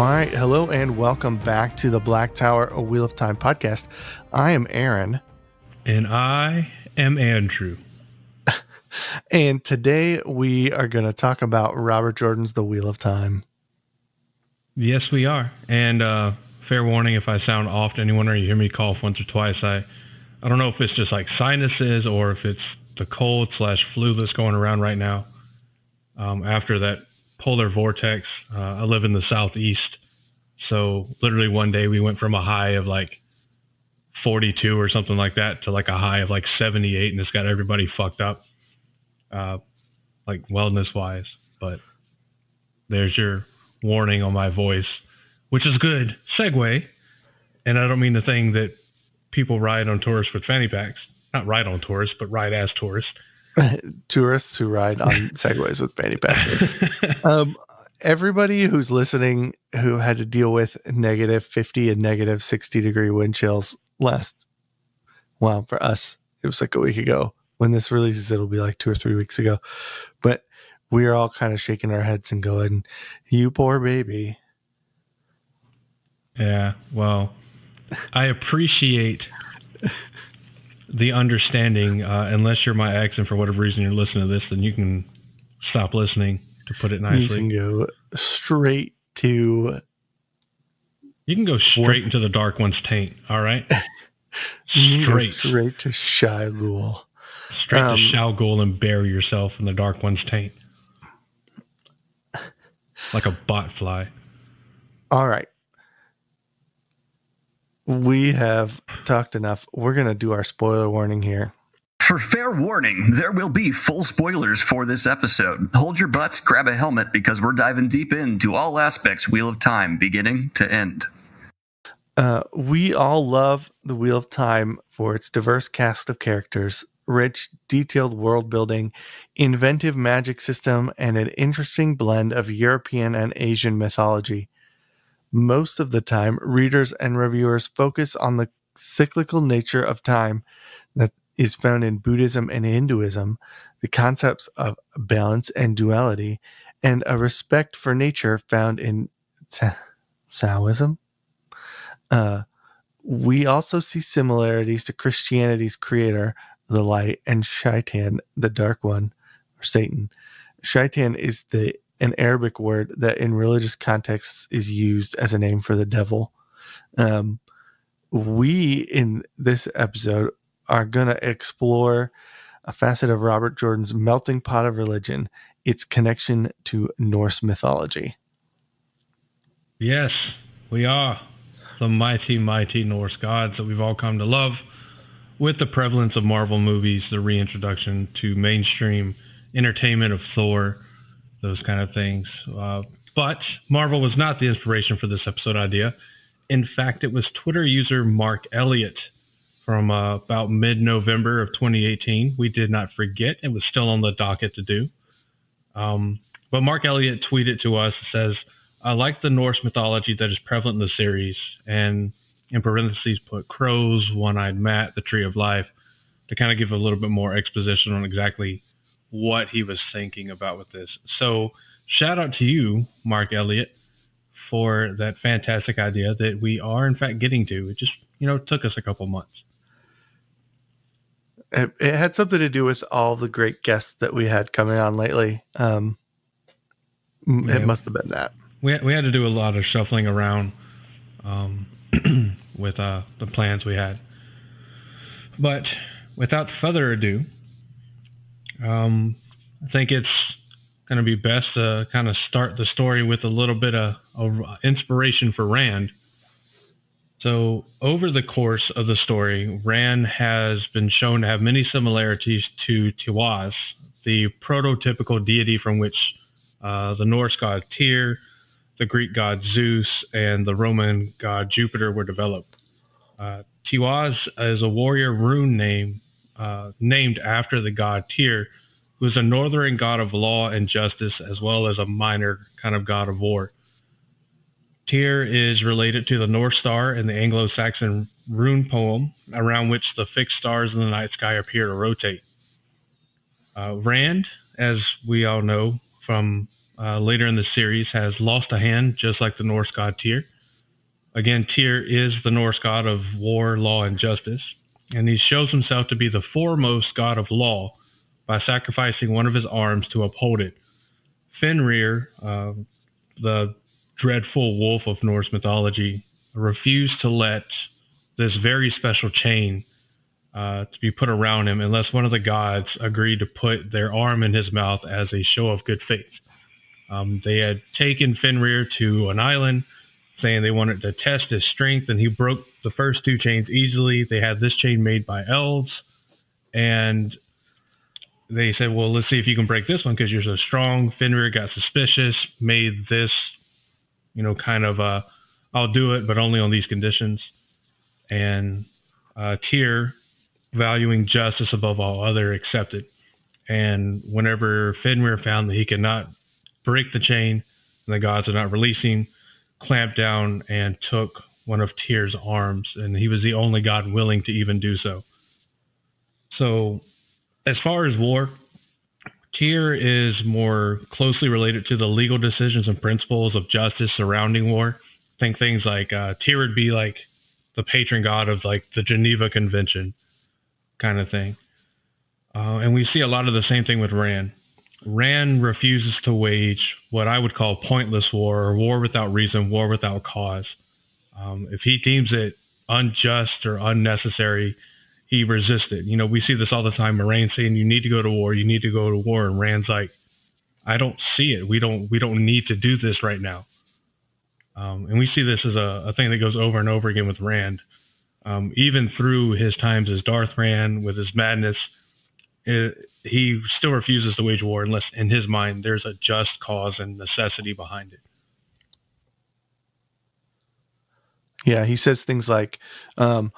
All right, hello and welcome back to the Black Tower, a Wheel of Time podcast. I am Aaron. And I am Andrew. And today we are going to talk about Robert Jordan's The Wheel of Time. Yes, we are. And fair warning, if I sound off to anyone or you hear me cough once or twice, I don't know if it's just like sinuses or if it's the cold/flu that's going around right now. After that polar vortex, I live in the southeast. So literally one day we went from a high of like 42 or something like that to like a high of like 78, and it's got everybody fucked up, like wellness wise. But there's your warning on my voice, which is good segue. And I don't mean the thing that people ride on tourists with fanny packs, not ride on tourists, but ride as tourists. Tourists who ride on segways with fanny packs. Everybody who's listening who had to deal with negative 50 and negative 60 degree wind chills for us, it was like a week ago. When this releases, it'll be like 2 or 3 weeks ago. But we are all kind of shaking our heads and going, you poor baby. Yeah, well, I appreciate the understanding. Unless you're my ex and for whatever reason you're listening to this, then you can stop listening, to put it nicely. You can go straight into the dark one's taint, all right? Straight to Shao Ghul. Straight to Shao Ghul and bury yourself in the dark one's taint. Like a botfly. All right. We have talked enough. We're going to do our spoiler warning here. For fair warning, there will be full spoilers for this episode. Hold your butts, grab a helmet, because we're diving deep into all aspects Wheel of Time, beginning to end. We all love the Wheel of Time for its diverse cast of characters, rich, detailed world building, inventive magic system, and an interesting blend of European and Asian mythology. Most of the time, readers and reviewers focus on the cyclical nature of time that is found in Buddhism and Hinduism, the concepts of balance and duality, and a respect for nature found in Taoism. We also see similarities to Christianity's creator, the light, and Shaitan, the dark one, or Satan. Shaitan is an Arabic word that in religious contexts is used as a name for the devil. We, in this episode, are going to explore a facet of Robert Jordan's melting pot of religion, its connection to Norse mythology. Yes, we are the mighty, mighty Norse gods that we've all come to love. With the prevalence of Marvel movies, the reintroduction to mainstream entertainment of Thor, those kind of things. But Marvel was not the inspiration for this episode idea. In fact, it was Twitter user Mark Elliott from about mid-November of 2018. We did not forget. It was still on the docket to do. But Mark Elliott tweeted to us, says, I like the Norse mythology that is prevalent in the series, and in parentheses put crows, one-eyed Matt, the tree of life, to kind of give a little bit more exposition on exactly what he was thinking about with this. So shout out to you, Mark Elliott, for that fantastic idea that we are in fact getting to. It just, took us a couple months. It had something to do with all the great guests that we had coming on lately. It must have been that. We had to do a lot of shuffling around with the plans we had. But without further ado, I think it's going to be best to kind of start the story with a little bit of inspiration for Rand. So over the course of the story, Rand has been shown to have many similarities to Tiwaz, the prototypical deity from which the Norse god Tyr, the Greek god Zeus, and the Roman god Jupiter were developed. Tiwaz is a warrior rune name named after the god Tyr, who is a northern god of law and justice, as well as a minor kind of god of war. Tyr is related to the North Star in the Anglo-Saxon rune poem, around which the fixed stars in the night sky appear to rotate. Rand, as we all know from later in the series, has lost a hand, just like the Norse god Tyr. Again, Tyr is the Norse god of war, law, and justice, and he shows himself to be the foremost god of law by sacrificing one of his arms to uphold it. Fenrir, the dreadful wolf of Norse mythology, refused to let this very special chain to be put around him unless one of the gods agreed to put their arm in his mouth as a show of good faith. They had taken Fenrir to an island, saying they wanted to test his strength, and he broke the first two chains easily. They had this chain made by elves, and they said, well, let's see if you can break this one because you're so strong. Fenrir got suspicious, made this, kind of, I'll do it, but only on these conditions. And Tyr, valuing justice above all other, accepted. And whenever Fenrir found that he could not break the chain and the gods are not releasing, clamped down and took one of Tyr's arms, and he was the only god willing to even do so. So, as far as war, Tyr is more closely related to the legal decisions and principles of justice surrounding war. Think things like Tyr would be like the patron god of like the Geneva Convention kind of thing. And we see a lot of the same thing with Ran. Ran refuses to wage what I would call pointless war, or war without reason, war without cause. If he deems it unjust or unnecessary, he resists it. We see this all the time. Moraine saying, you need to go to war, you need to go to war. And Rand's like, I don't see it. We don't need to do this right now. And we see this as a thing that goes over and over again with Rand. Even through his times as Darth Rand, with his madness, he still refuses to wage war unless, in his mind, there's a just cause and necessity behind it. Yeah, he says things like, I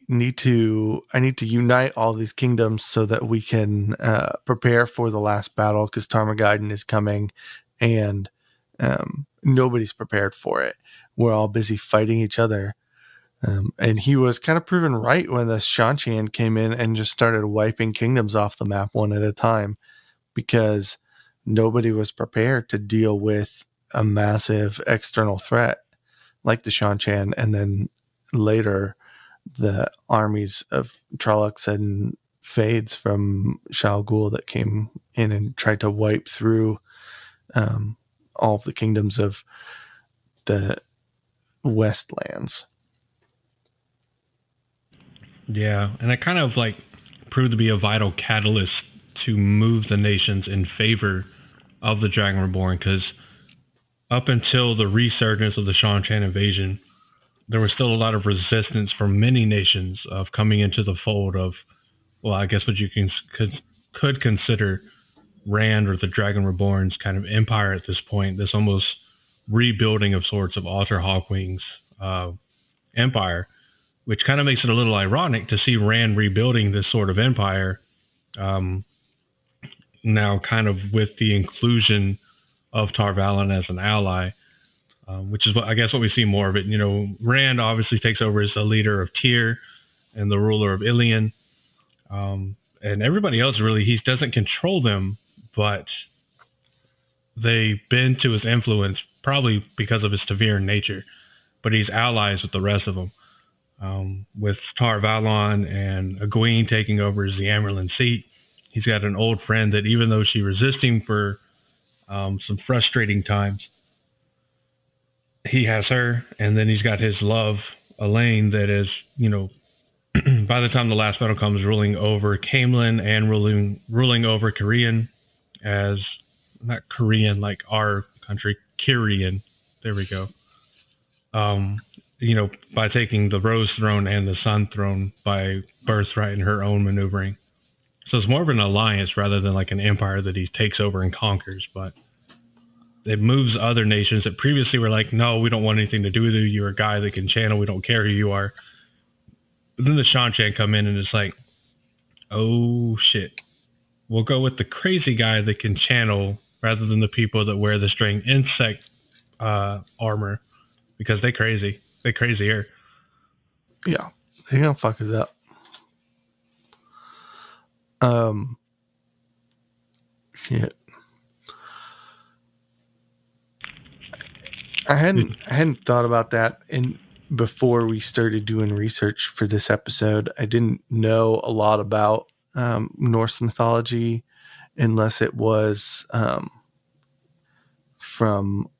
need to unite all these kingdoms so that we can prepare for the last battle, because Tarmageddon is coming, and nobody's prepared for it. We're all busy fighting each other. And he was kind of proven right when the Shanchan came in and just started wiping kingdoms off the map one at a time, because nobody was prepared to deal with a massive external threat like the Shanchan, and then later the armies of Trollocs and Fades from Shal Ghul that came in and tried to wipe through all of the kingdoms of the Westlands. Yeah, and it kind of like proved to be a vital catalyst to move the nations in favor of the Dragon Reborn, because up until the resurgence of the Shanchan invasion, there was still a lot of resistance from many nations of coming into the fold of, well, I guess what you could consider Rand or the Dragon Reborn's kind of empire at this point, this almost rebuilding of sorts of Alter Hawkwing's empire, which kind of makes it a little ironic to see Rand rebuilding this sort of empire now kind of with the inclusion of Tar Valon as an ally, which is what I guess what we see more of it. Rand obviously takes over as the leader of Tyr and the ruler of Ilion, and everybody else really, he doesn't control them, but they bend to his influence probably because of his Taviran nature, but he's allies with the rest of them. With Tar Valon and Egwene taking over as the Amerlin seat, he's got an old friend that, even though she resists him for some frustrating times, he has her, and then he's got his love, Elaine, that is, by the time the last battle comes, ruling over Camelin and ruling over Korean, as not Korean like our country, Kyrian. There we go. By taking the Rose Throne and the Sun Throne by birthright and her own maneuvering. So it's more of an alliance rather than like an empire that he takes over and conquers, but it moves other nations that previously were like, no, we don't want anything to do with you. You're a guy that can channel. We don't care who you are. But then the Shanchan come in and it's like, oh shit. We'll go with the crazy guy that can channel rather than the people that wear the string insect armor, because they crazy. They crazier. Yeah, they're gonna fuck us up. Shit. I hadn't thought about that, and before we started doing research for this episode, I didn't know a lot about Norse mythology unless it was from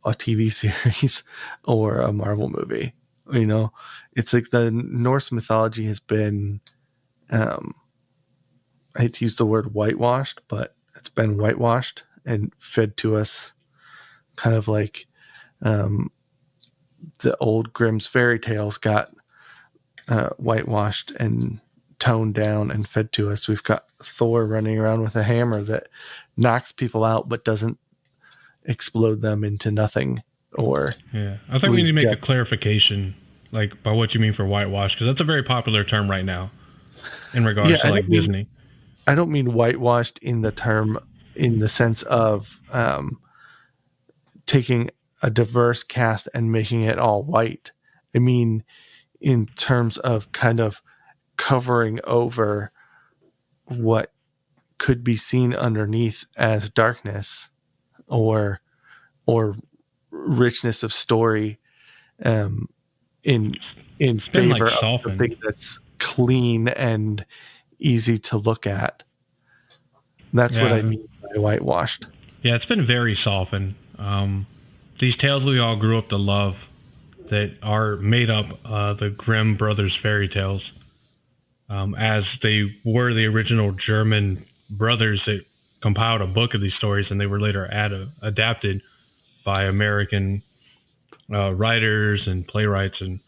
a TV series or a Marvel movie. You know, it's like the Norse mythology has been, I hate to use the word whitewashed, but it's been whitewashed and fed to us kind of like the old Grimm's fairy tales got whitewashed and toned down and fed to us. We've got Thor running around with a hammer that knocks people out but doesn't explode them into nothing. Or I think we need to make a clarification, like by what you mean for whitewash, because that's a very popular term right now in regards to like Disney. I don't mean whitewashed in the sense of taking a diverse cast and making it all white. I mean, in terms of kind of covering over what could be seen underneath as darkness or richness of story, in favor of something that's clean and easy to look at. That's what I mean by whitewashed. Yeah, it's been very softened. These tales we all grew up to love that are made up the Grimm brothers fairy tales, as they were the original German brothers that compiled a book of these stories, and they were later adapted by American writers and playwrights, and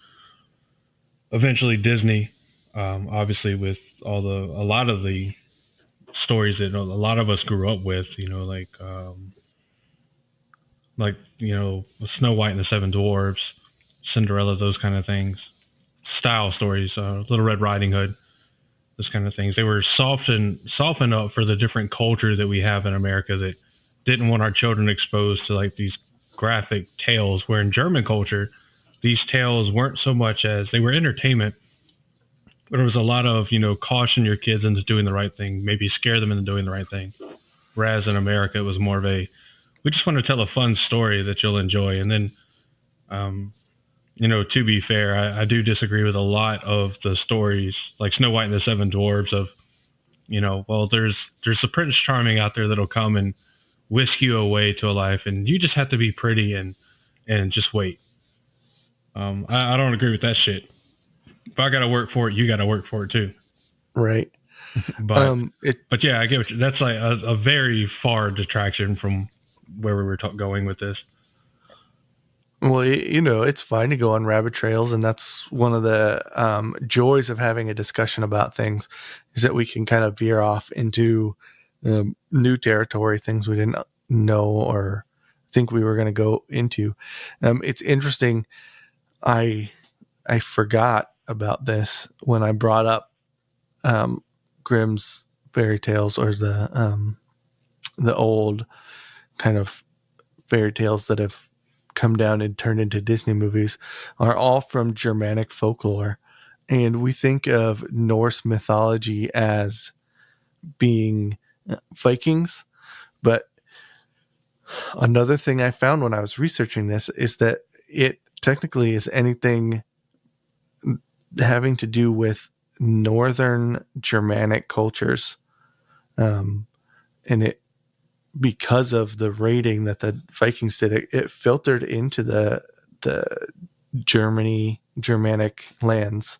eventually Disney, obviously with a lot of the stories that a lot of us grew up with, like Snow White and the Seven Dwarfs, Cinderella, those kind of things, style stories, Little Red Riding Hood, those kind of things. They were softened up for the different culture that we have in America that didn't want our children exposed to like these graphic tales, where in German culture, these tales weren't so much as they were entertainment, but there was a lot of, caution your kids into doing the right thing, maybe scare them into doing the right thing. Whereas in America, it was more of we just want to tell a fun story that you'll enjoy. And then, to be fair, I do disagree with a lot of the stories, like Snow White and the Seven Dwarfs of, there's a Prince Charming out there that'll come and whisk you away to a life, and you just have to be pretty and just wait. I don't agree with that shit. If I got to work for it, you got to work for it too. Right. But yeah, I get what that's like a very far detraction from where we were going with this. Well, it's fine to go on rabbit trails, and that's one of the joys of having a discussion about things, is that we can kind of veer off into new territory, things we didn't know or think we were going to go into. It's interesting. I forgot about this when I brought up Grimm's fairy tales, or the old kind of fairy tales that have come down and turned into Disney movies, are all from Germanic folklore. And we think of Norse mythology as being Vikings. But another thing I found when I was researching this is that it technically is anything having to do with northern Germanic cultures. And it, because of the raiding that the Vikings did, it filtered into the Germanic lands.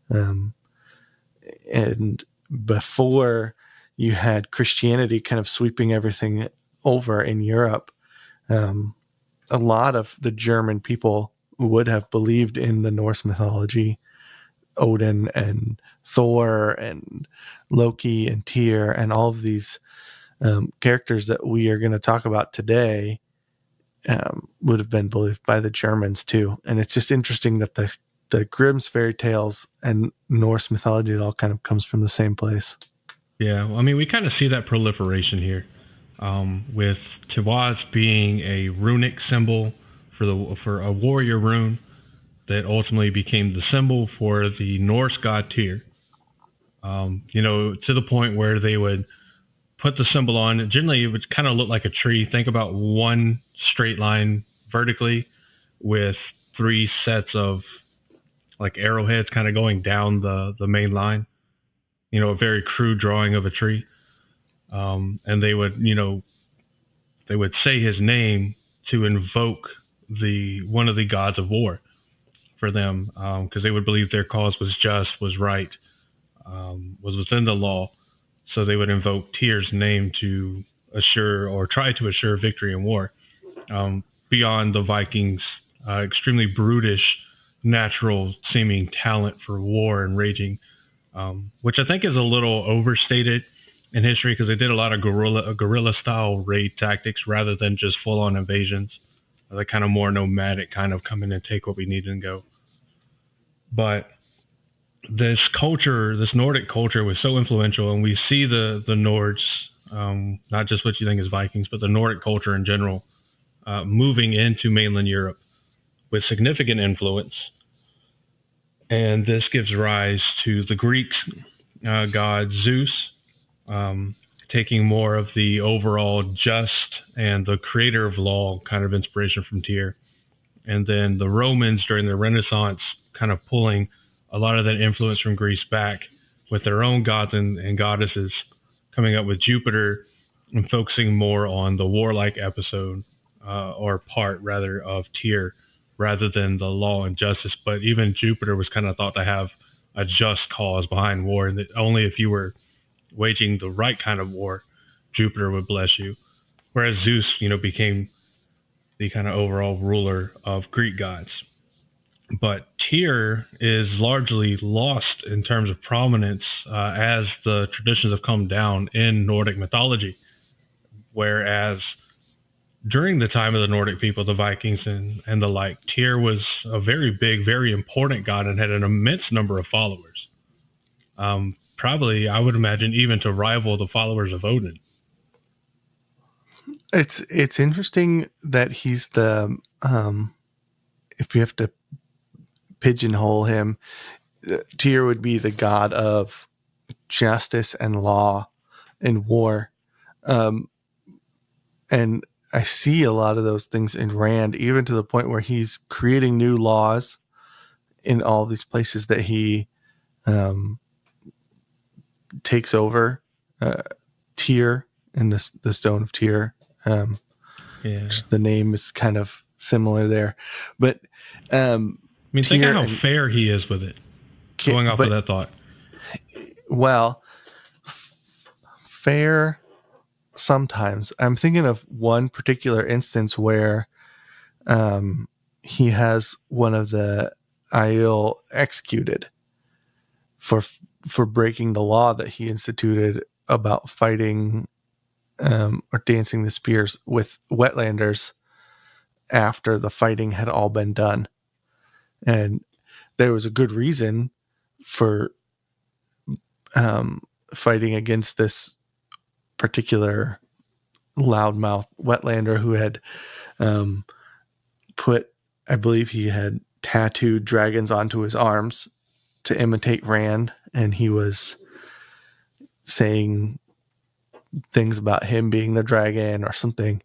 And before you had Christianity kind of sweeping everything over in Europe, a lot of the German people would have believed in the Norse mythology, Odin and Thor and Loki and Tyr and all of these characters that we are going to talk about today would have been believed by the Germans too. And it's just interesting that the Grimm's fairy tales and Norse mythology, it all kind of comes from the same place. Yeah, well, I mean, we kind of see that proliferation here, with Tiwaz being a runic symbol for a warrior rune that ultimately became the symbol for the Norse god Tyr. To the point where they would put the symbol on. Generally, it would kind of look like a tree. Think about one straight line vertically with 3 sets of like arrowheads kind of going down the main line. A very crude drawing of a tree. And they would, they would say his name to invoke one of the gods of war for them, because they would believe their cause was just, was right, was within the law. So they would invoke Tyr's name to assure or try to assure victory in war. Beyond the Vikings' extremely brutish, natural seeming talent for war and raging, which I think is a little overstated in history, because they did a lot of guerrilla style raid tactics rather than just full on invasions. They're kind of more nomadic, kind of come in and take what we need and go. But this culture, this Nordic culture, was so influential, and we see the Nords, not just what you think is Vikings, but the Nordic culture in general, moving into mainland Europe with significant influence. And this gives rise to the Greek god Zeus, taking more of the overall just and the creator of law kind of inspiration from Tyr. And then the Romans during the Renaissance kind of pulling a lot of that influence from Greece back with their own gods and goddesses, coming up with Jupiter and focusing more on the warlike episode or part rather of Tyr rather than the law and justice. But even Jupiter was kind of thought to have a just cause behind war, and that only if you were waging the right kind of war, Jupiter would bless you. Whereas Zeus, became the kind of overall ruler of Greek gods. But Tyr is largely lost in terms of prominence as the traditions have come down in Nordic mythology. Whereas during the time of the Nordic people, the Vikings and the like, Tyr was a very big, very important god and had an immense number of followers. Probably, I would imagine, even to rival the followers of Odin. It's interesting that he's the if you have to pigeonhole him, Tyr would be the god of justice and law and war, and I see a lot of those things in Rand, even to the point where he's creating new laws in all these places that he takes over. Tyr in the Stone of Tyr. The name is kind of similar there, but think of how fair he is with it. Going off of that thought, well, fair. Sometimes I'm thinking of one particular instance where he has one of the Aiel executed for breaking the law that he instituted about fighting or dancing the spears with wetlanders after the fighting had all been done. And there was a good reason for fighting against this particular loudmouth wetlander who had I believe he had tattooed dragons onto his arms to imitate Rand, and he was saying things about him being the dragon or something,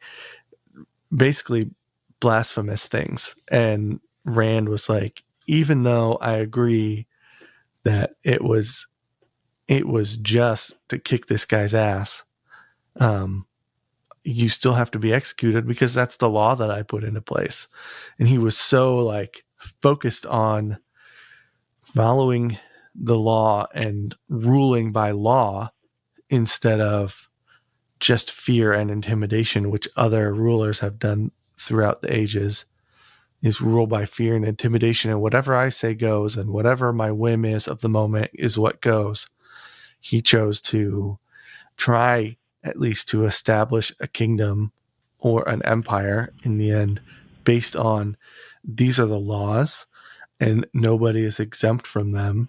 basically blasphemous things. And Rand was like, even though I agree that it was just to kick this guy's ass, you still have to be executed because that's the law that I put into place. And he was so focused on following the law and ruling by law instead of just fear and intimidation, which other rulers have done throughout the ages, is rule by fear and intimidation, and whatever I say goes, and whatever my whim is of the moment is what goes. He chose to try at least to establish a kingdom or an empire in the end based on these are the laws and nobody is exempt from them,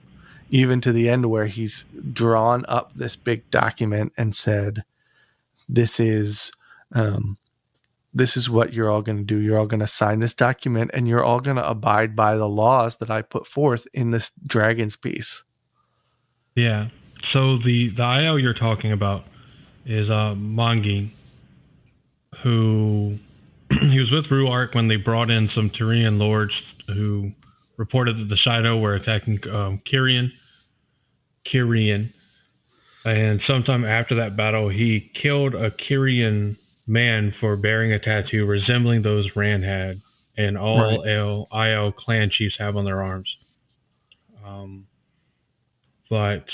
even to the end where he's drawn up this big document and said, this is what you're all going to do. You're all going to sign this document and you're all going to abide by the laws that I put forth in this dragon's piece. Yeah. So the Aiel you're talking about is Mongin, who he was with Ruark when they brought in some Tyrian lords who reported that the Shido were attacking Kyrian. And sometime after that battle, he killed a Kyrian man for bearing a tattoo resembling those Rand had and all IL clan chiefs have on their arms. But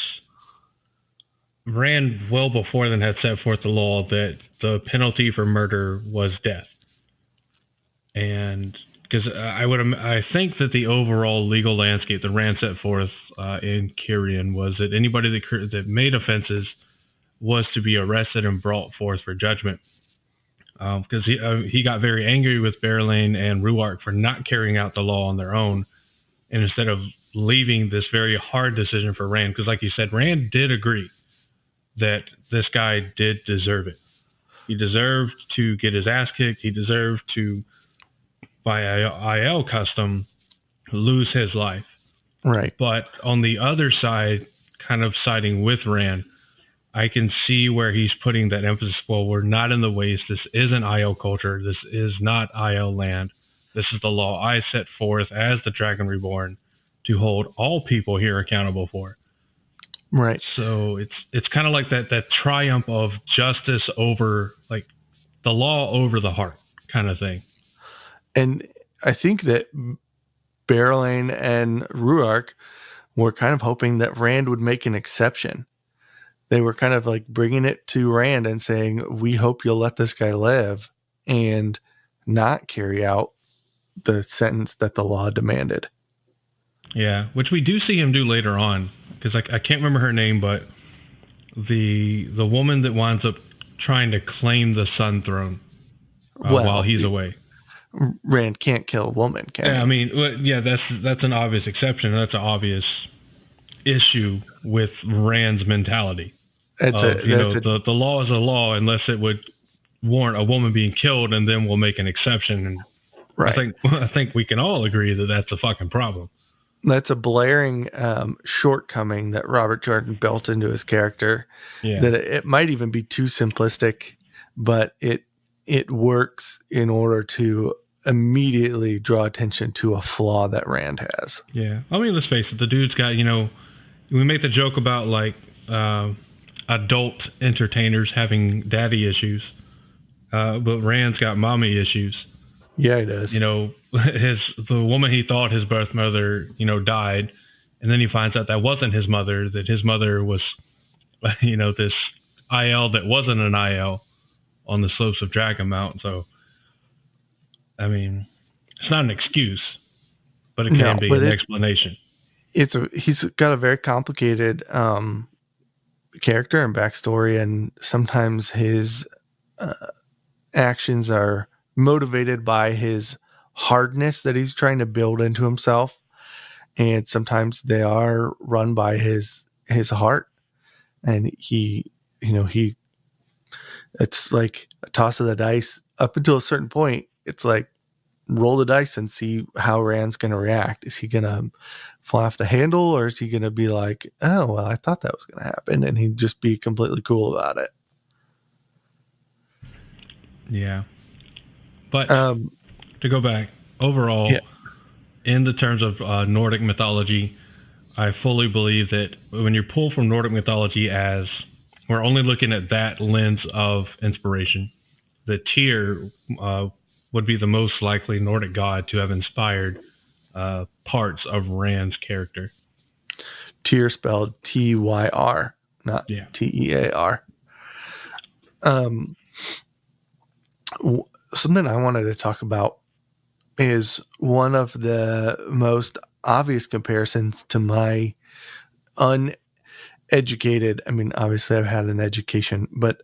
Rand, well before then, had set forth the law that the penalty for murder was death. And because I think that the overall legal landscape that Rand set forth in Kyrian was that anybody that made offenses was to be arrested and brought forth for judgment. Because he got very angry with Berelain and Ruark for not carrying out the law on their own, and instead of leaving this very hard decision for Rand, because like you said, Rand did agree that this guy did deserve it. He deserved to get his ass kicked. He deserved to, by IL custom, lose his life. Right. But on the other side, kind of siding with Rand, I can see where he's putting that emphasis. Well, we're not in the waste. This isn't IL culture. This is not IL land. This is the law I set forth as the Dragon Reborn to hold all people here accountable for. Right. So it's kind of like that triumph of justice over, like, the law over the heart kind of thing. And I think that Berelain and Ruark were kind of hoping that Rand would make an exception. They were kind of like bringing it to Rand and saying, we hope you'll let this guy live and not carry out the sentence that the law demanded. Yeah, which we do see him do later on, because I can't remember her name, but the woman that winds up trying to claim the Sun Throne while he's away. Rand can't kill a woman, can he? I mean, yeah, that's an obvious exception. That's an obvious issue with Rand's mentality. The law is a law unless it would warrant a woman being killed, and then we'll make an exception. And right. I think we can all agree that that's a fucking problem. That's a blaring shortcoming that Robert Jordan built into his character. Yeah. That it might even be too simplistic, but it works in order to immediately draw attention to a flaw that Rand has. Yeah. I mean, let's face it, the dude's got, we make the joke about like adult entertainers having daddy issues, but Rand's got mommy issues. Yeah, he does. The woman he thought his birth mother, died, and then he finds out that wasn't his mother, that his mother was, this IL that wasn't an IL on the slopes of Dragon Mount. So, I mean, it's not an excuse, but it can be an explanation. He's got a very complicated character and backstory, and sometimes his actions are motivated by his hardness that he's trying to build into himself, and sometimes they are run by his heart. And it's like a toss of the dice up until a certain point. It's like roll the dice and see how Rand's going to react. Is he going to fly off the handle, or is he going to be like, oh, well, I thought that was going to happen, and he'd just be completely cool about it? Yeah. But to go back, overall, in the terms of Nordic mythology, I fully believe that when you pull from Nordic mythology as we're only looking at that lens of inspiration, that Tyr would be the most likely Nordic god to have inspired parts of Rand's character. Tyr spelled Tyr, not Tear. Something I wanted to talk about is one of the most obvious comparisons to my uneducated. I mean, obviously I've had an education, but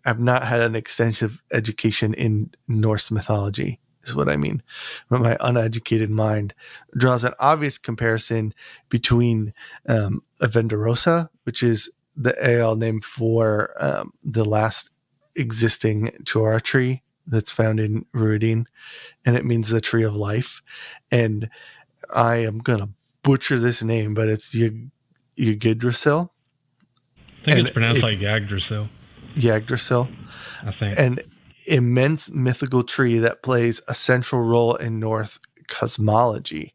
I've not had an extensive education in Norse mythology, is what I mean. But my uneducated mind draws an obvious comparison between Avendarosa, which is the AL name for the last existing Chora tree that's found in Ruidin, and it means the tree of life. And I am gonna butcher this name, but it's Yggdrasil. I think it's pronounced like Yggdrasil. Yggdrasil, I think. And immense mythical tree that plays a central role in Norse cosmology,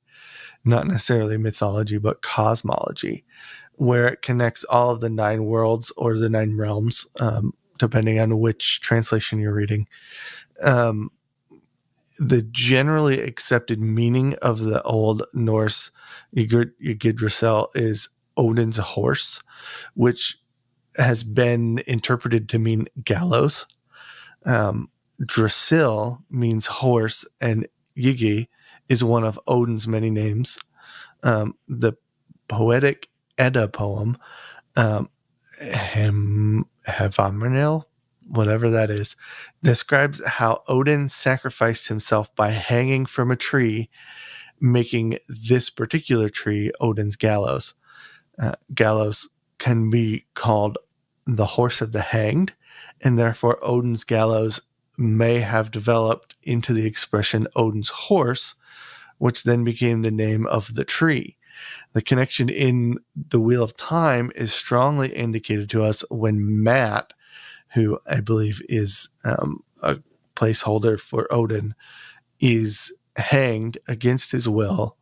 not necessarily mythology, but cosmology, where it connects all of the 9 worlds or the 9 realms, depending on which translation you're reading. The generally accepted meaning of the Old Norse Yggdrasil is Odin's horse, which has been interpreted to mean gallows. Drasil means horse, and Ygi is one of Odin's many names. The poetic Edda poem, Havamanil, whatever that is, describes how Odin sacrificed himself by hanging from a tree, making this particular tree Odin's gallows. Gallows can be called the horse of the hanged, and therefore Odin's gallows may have developed into the expression Odin's horse, which then became the name of the tree. The connection in the Wheel of Time is strongly indicated to us when Matt, who I believe is a placeholder for Odin, is hanged against his will,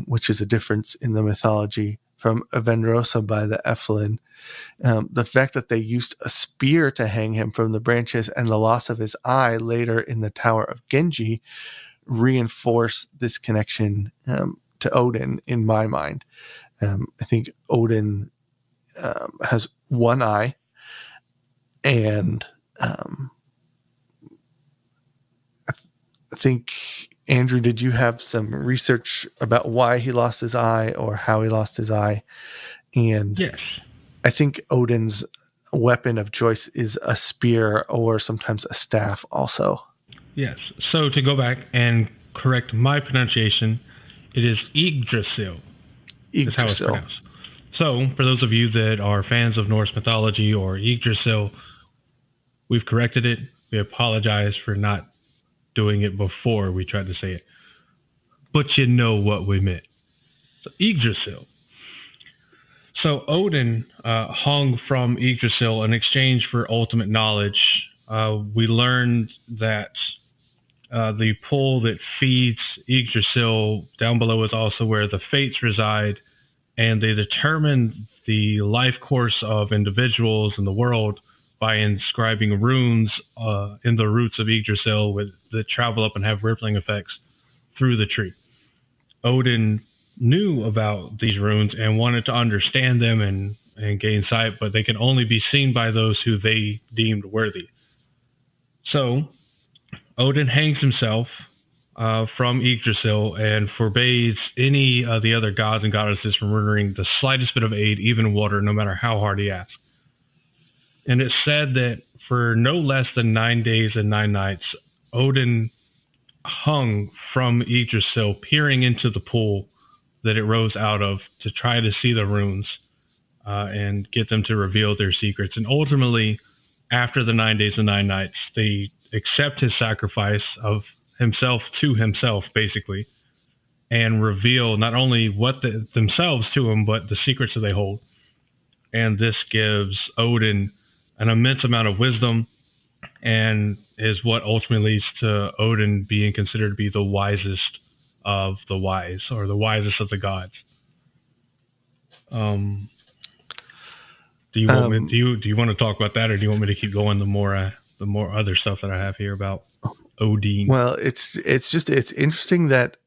which is a difference in the mythology from Venrosa by the Eflin. The fact that they used a spear to hang him from the branches and the loss of his eye later in the Tower of Genji reinforce this connection to Odin in my mind. I think Odin has one eye, and I think, Andrew, did you have some research about why he lost his eye or how he lost his eye? And yes, I think Odin's weapon of choice is a spear or sometimes a staff also. Yes. So to go back and correct my pronunciation, it is Yggdrasil. Is how it's pronounced. So for those of you that are fans of Norse mythology or Yggdrasil, we've corrected it. We apologize for not doing it before we tried to say it. But you know what we meant. So Yggdrasil. So Odin hung from Yggdrasil in exchange for ultimate knowledge. We learned that the pool that feeds Yggdrasil down below is also where the Fates reside, and they determine the life course of individuals in the world by inscribing runes in the roots of Yggdrasil that travel up and have rippling effects through the tree. Odin knew about these runes and wanted to understand them and gain sight, but they can only be seen by those who they deemed worthy. So Odin hangs himself from Yggdrasil and forbids any of the other gods and goddesses from rendering the slightest bit of aid, even water, no matter how hard he asks. And it's said that for no less than 9 days and 9 nights, Odin hung from Yggdrasil, peering into the pool that it rose out of to try to see the runes and get them to reveal their secrets. And ultimately, after the 9 days and 9 nights, they accept his sacrifice of himself to himself, basically, and reveal not only themselves to him, but the secrets that they hold. And this gives Odin an immense amount of wisdom and is what ultimately leads to Odin being considered to be the wisest of the wise, or the wisest of the gods. Do you want to talk about that, or do you want me to keep going? The more other stuff that I have here about Odin. Well, it's interesting that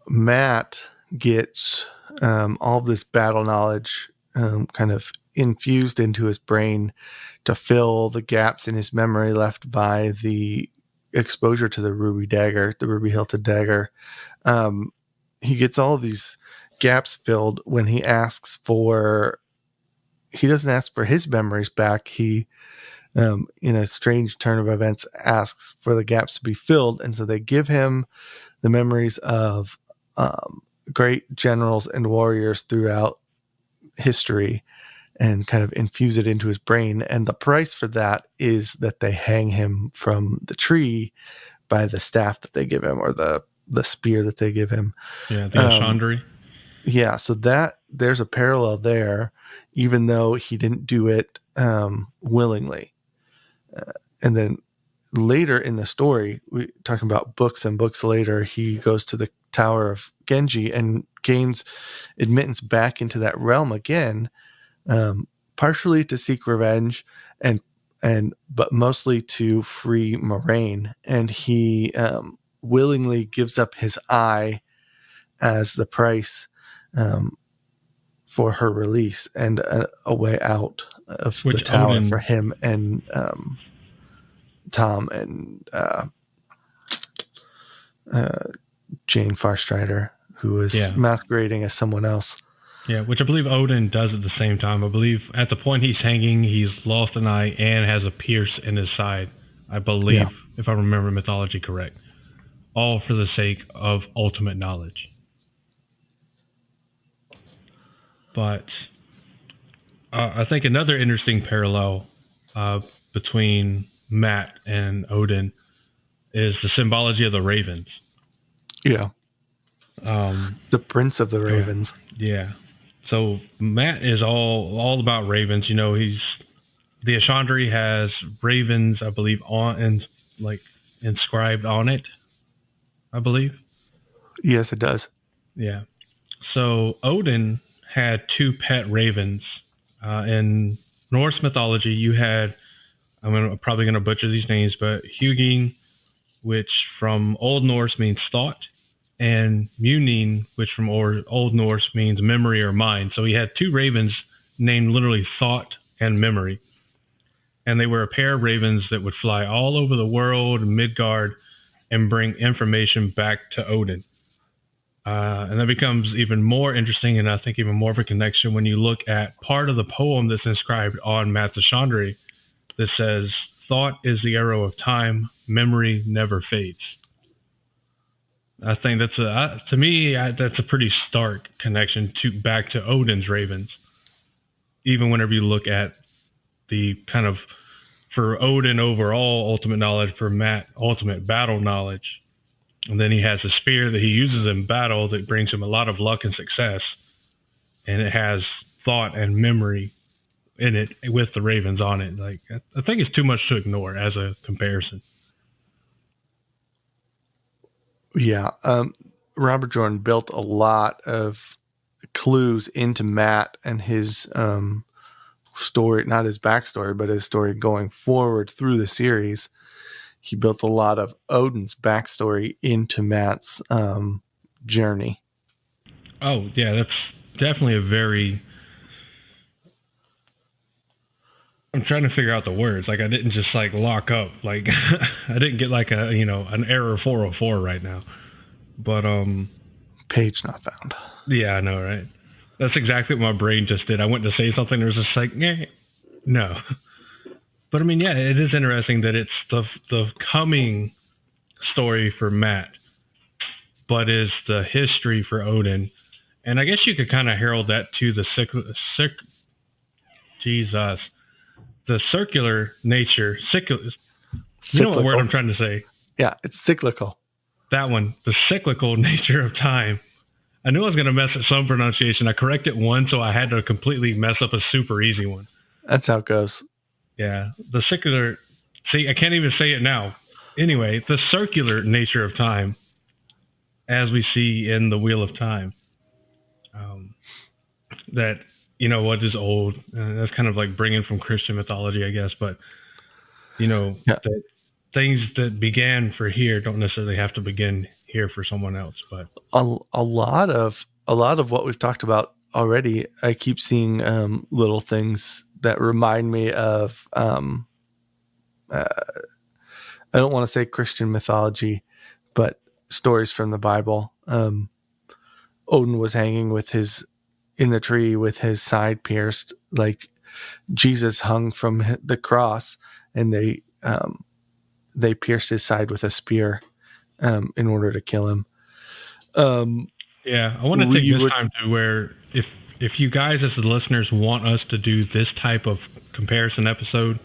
Matt gets all of this battle knowledge kind of infused into his brain to fill the gaps in his memory left by the exposure to the ruby hilted dagger. He gets all of these gaps filled when he doesn't ask for his memories back. He, in a strange turn of events, asks for the gaps to be filled. And so they give him the memories of great generals and warriors throughout history and kind of infuse it into his brain. And the price for that is that they hang him from the tree by the staff that they give him, or the spear that they give him. Yeah, the Ashandri. Yeah, so that there's a parallel there, even though he didn't do it willingly. and then later in the story, we talking about books and books later, he goes to the Tower of Genji and gains admittance back into that realm again, partially to seek revenge but mostly to free Moraine. And he willingly gives up his eye as the price for her release and a way out of the tower Odin, for him and Tom and Jane Farstrider, who is masquerading as someone else. Yeah, which I believe Odin does at the same time. I believe at the point he's hanging, he's lost an eye and has a pierce in his side, I believe, if I remember mythology correct. All for the sake of ultimate knowledge. But I think another interesting parallel between Matt and Odin is the symbology of the ravens. Yeah. The Prince of the Ravens. Yeah. So Matt is all about ravens. You know, the Ashandri has ravens, I believe, inscribed on it, I believe. Yes, it does. Yeah. So Odin had two pet ravens. In Norse mythology, you had, I'm probably going to butcher these names, but Hugin, which from Old Norse means thought, and Munin, which from Old Norse means memory or mind. So he had two ravens named literally Thought and Memory. And they were a pair of ravens that would fly all over the world, Midgard, and bring information back to Odin. And that becomes even more interesting, and I think even more of a connection when you look at part of the poem that's inscribed on Matt's Ashandri that says, "Thought is the arrow of time, memory never fades." I think that's to me that's a pretty stark connection back to Odin's ravens. Even whenever you look at the kind of, for Odin overall ultimate knowledge, for Matt ultimate battle knowledge, and then he has a spear that he uses in battle that brings him a lot of luck and success, and it has thought and memory in it with the ravens on it. Like, I think it's too much to ignore as a comparison. Yeah. Robert Jordan built a lot of clues into Matt and his story, not his backstory, but his story going forward through the series. He built a lot of Odin's backstory into Matt's journey. Oh, yeah, that's definitely a very... I'm trying to figure out the words. Like, I didn't just lock up. Like, I didn't get an error 404 right now. But page not found. Yeah, I know, right? That's exactly what my brain just did. I went to say something. There was just no. But I mean, yeah, it is interesting that it's the coming story for Matt, but is the history for Odin. And I guess you could kind of herald that to the the circular nature. You know what word I'm trying to say? Yeah, it's cyclical. That one, the cyclical nature of time. I knew I was going to mess up some pronunciation. I corrected one, so I had to completely mess up a super easy one. That's how it goes. Yeah, the circular. See, I can't even say it now. Anyway, the circular nature of time, as we see in the Wheel of Time. That, what is old. That's kind of like bringing from Christian mythology, I guess. But, that things that began for here don't necessarily have to begin here for someone else. But a lot of what we've talked about already, I keep seeing little things that remind me of, I don't want to say Christian mythology, but stories from the Bible. Odin was hanging in the tree with his side pierced, like Jesus hung from the cross, and they pierced his side with a spear in order to kill him. Yeah, I want to take this time to where if you guys as the listeners want us to do this type of comparison episode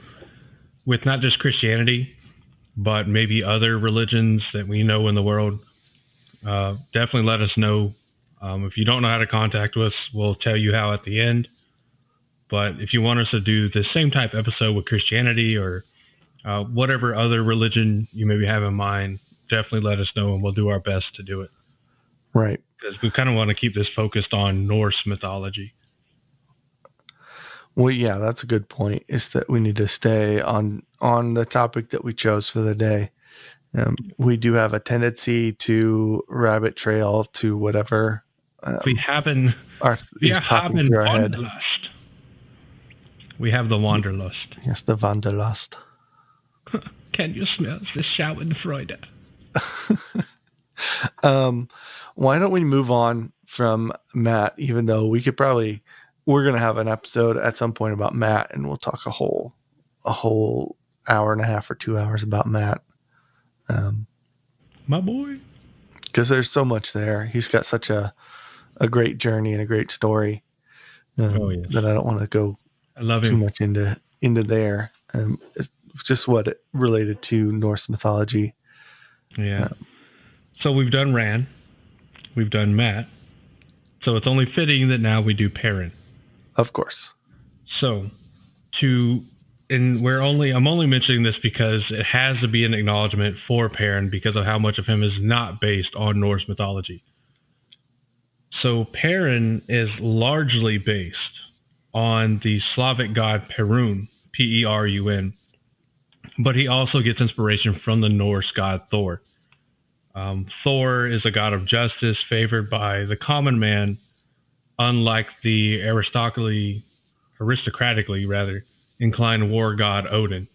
with not just Christianity, but maybe other religions that we know in the world, definitely let us know. If you don't know how to contact us, we'll tell you how at the end. But if you want us to do the same type episode with Christianity or Whatever other religion you maybe have in mind, definitely let us know and we'll do our best to do it. Right. Because we kind of want to keep this focused on Norse mythology. Well, yeah, that's a good point. Is that we need to stay on the topic that we chose for the day. We do have a tendency to rabbit trail to whatever we haven't. is popping through our head. We have the Wanderlust. Yes, the Wanderlust. Can you smell the Schadenfreude? Why don't we move on from Matt? Even though we're going to have an episode at some point about Matt, and we'll talk a whole hour and a half or 2 hours about Matt. My boy, because there's so much there. He's got such a great journey and a great story that I don't want to go too much into there. It's just what it related to Norse mythology. Yeah. So we've done Ran, we've done Matt. So it's only fitting that now we do Perrin. Of course. So I'm only mentioning this because it has to be an acknowledgement for Perrin because of how much of him is not based on Norse mythology. So Perrin is largely based on the Slavic god Perun, Perun, but he also gets inspiration from the Norse god Thor. Thor is a god of justice favored by the common man, unlike the aristocratically inclined war god Odin.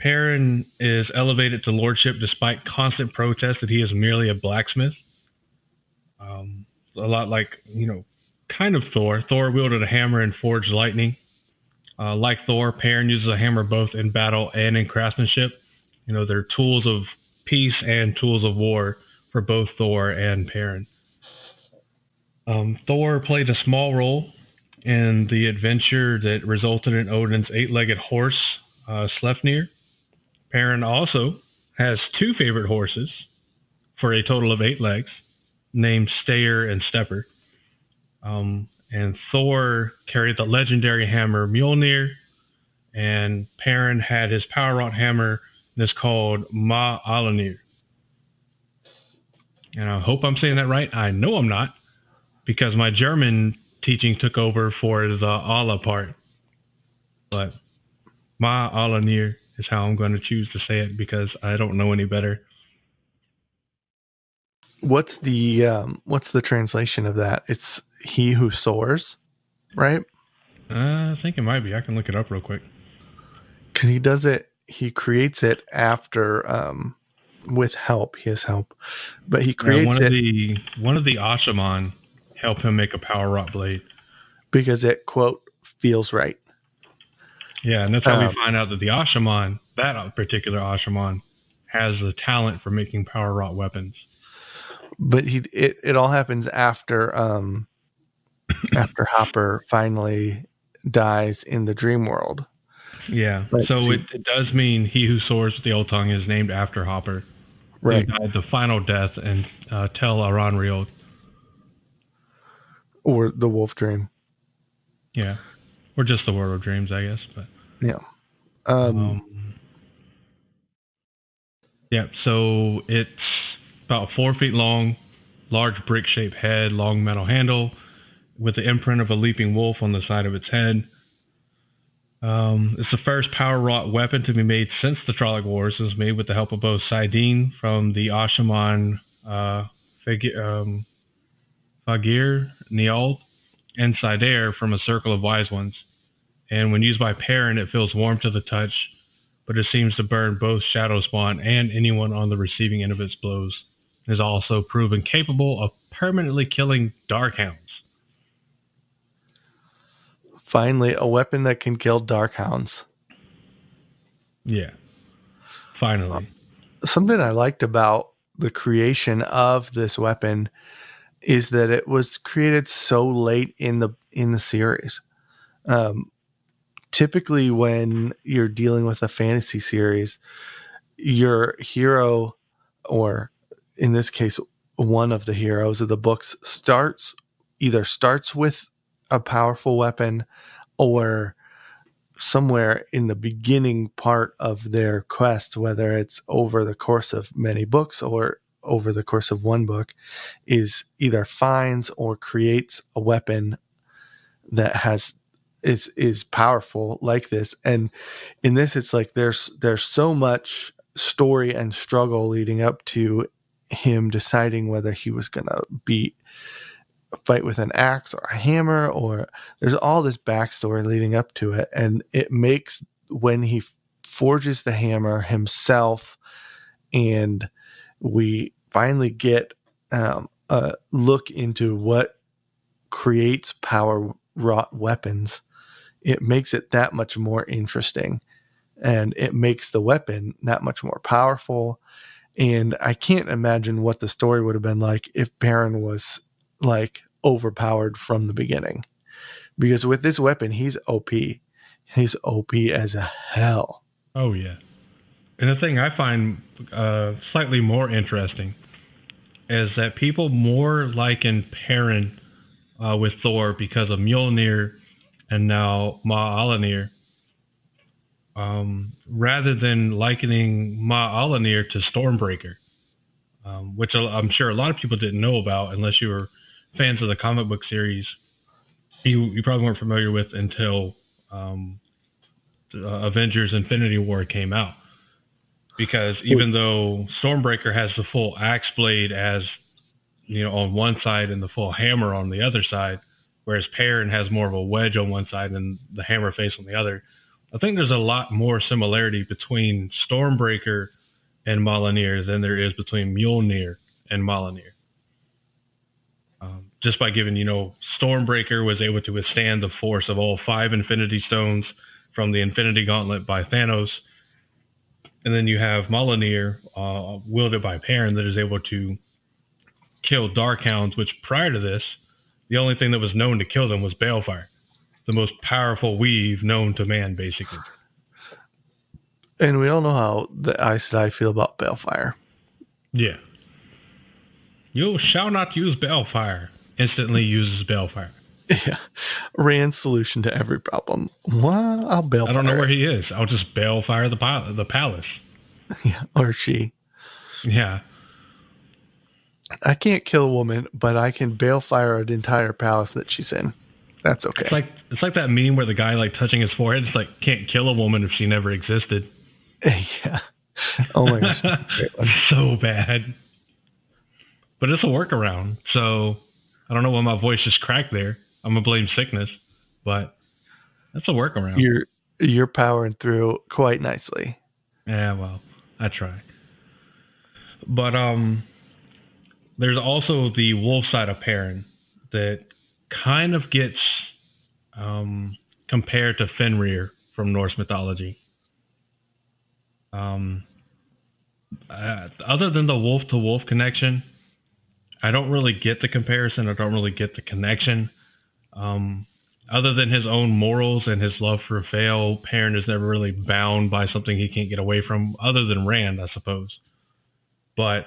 Perrin is elevated to lordship despite constant protest that he is merely a blacksmith. A lot like, kind of Thor. Thor wielded a hammer and forged lightning. Like Thor, Perrin uses a hammer both in battle and in craftsmanship. They're tools of peace and tools of war for both Thor and Perrin. Thor played a small role in the adventure that resulted in Odin's 8-legged horse, Sleipnir. Perrin also has 2 favorite horses for a total of 8 legs, named Stayer and Stepper. And Thor carried the legendary hammer Mjolnir, and Perrin had his power-wrought hammer that's called Ma Alanir. And I hope I'm saying that right. I know I'm not, because my German teaching took over for the Allah part. But Ma Alanir is how I'm going to choose to say it because I don't know any better. What's the translation of that? It's he who soars, right? I think it might be. I can look it up real quick. Because he creates it after, with his help, but he creates one of the Ashaman help him make a power wrought blade because it, quote, feels right. Yeah, and that's how we find out that the Ashaman, that particular Ashaman, has the talent for making power wrought weapons. But it all happens after after Hopper finally dies in the dream world. Yeah, so it does mean he who soars with the old tongue is named after Hopper. Right. He died the final death in Tel Aranriel. Or the Wolf Dream. Yeah. Or just the World of Dreams, I guess. But yeah. Yeah, so it's about 4 feet long, large brick-shaped head, long metal handle, with the imprint of a leaping wolf on the side of its head. It's the first power-wrought weapon to be made since the Trolloc Wars. It was made with the help of both Saidin from the Ashaman Fagir Niald and Sidair from a circle of wise ones. And when used by Perrin, it feels warm to the touch, but it seems to burn both Shadowspawn and anyone on the receiving end of its blows. It is also proven capable of permanently killing Darkhounds. Finally, a weapon that can kill Darkhounds. Yeah. Finally. Something I liked about the creation of this weapon is that it was created so late in the series. Typically, when you're dealing with a fantasy series, your hero, or in this case, one of the heroes of the books, starts with a powerful weapon or somewhere in the beginning part of their quest, whether it's over the course of many books or over the course of one book, is either finds or creates a weapon that is powerful like this. And in this, it's like there's so much story and struggle leading up to him deciding whether he was gonna fight with an axe or a hammer, or there's all this backstory leading up to it. And it makes, when he forges the hammer himself, and we finally get a look into what creates power wrought weapons, it makes it that much more interesting, and it makes the weapon that much more powerful. And I can't imagine what the story would have been like if Perrin was like overpowered from the beginning, because with this weapon he's OP. He's OP as a hell. Oh yeah. And the thing I find slightly more interesting is that people more liken Perrin with Thor because of Mjolnir and now Ma'alenir, rather than likening Ma'alenir to Stormbreaker, which I'm sure a lot of people didn't know about unless you were fans of the comic book series. You probably weren't familiar with until Avengers Infinity War came out. Because even though Stormbreaker has the full axe blade as, on one side and the full hammer on the other side, whereas Perrin has more of a wedge on one side and the hammer face on the other, I think there's a lot more similarity between Stormbreaker and Mjolnir than there is between Mjolnir and Mjolnir. Just by giving, Stormbreaker was able to withstand the force of all 5 Infinity Stones from the Infinity Gauntlet by Thanos. And then you have Mjolnir, wielded by Perrin, that is able to kill Darkhounds, which prior to this, the only thing that was known to kill them was Balefire, the most powerful weave known to man, basically. And we all know how the Aes Sedai feel about Balefire. Yeah. You shall not use Balefire. Instantly uses Balefire. Yeah. Rand's solution to every problem. Well, I'll Balefire. I don't know where he is. I'll just Balefire the palace. Yeah, or she. Yeah. I can't kill a woman, but I can Balefire an entire palace that she's in. That's okay. It's like that meme where the guy touching his forehead. It's like, can't kill a woman if she never existed. Yeah. Oh my gosh. So bad. But it's a workaround. So I don't know why my voice just cracked there. I'm gonna blame sickness, but that's a workaround. You're powering through quite nicely. Yeah, well, I try. But there's also the wolf side of Perrin that kind of gets compared to Fenrir from Norse mythology. Other than the wolf to wolf connection, I don't really get the comparison. I don't really get the connection. Other than his own morals and his love for Vale, Perrin is never really bound by something he can't get away from, other than Rand, I suppose. But,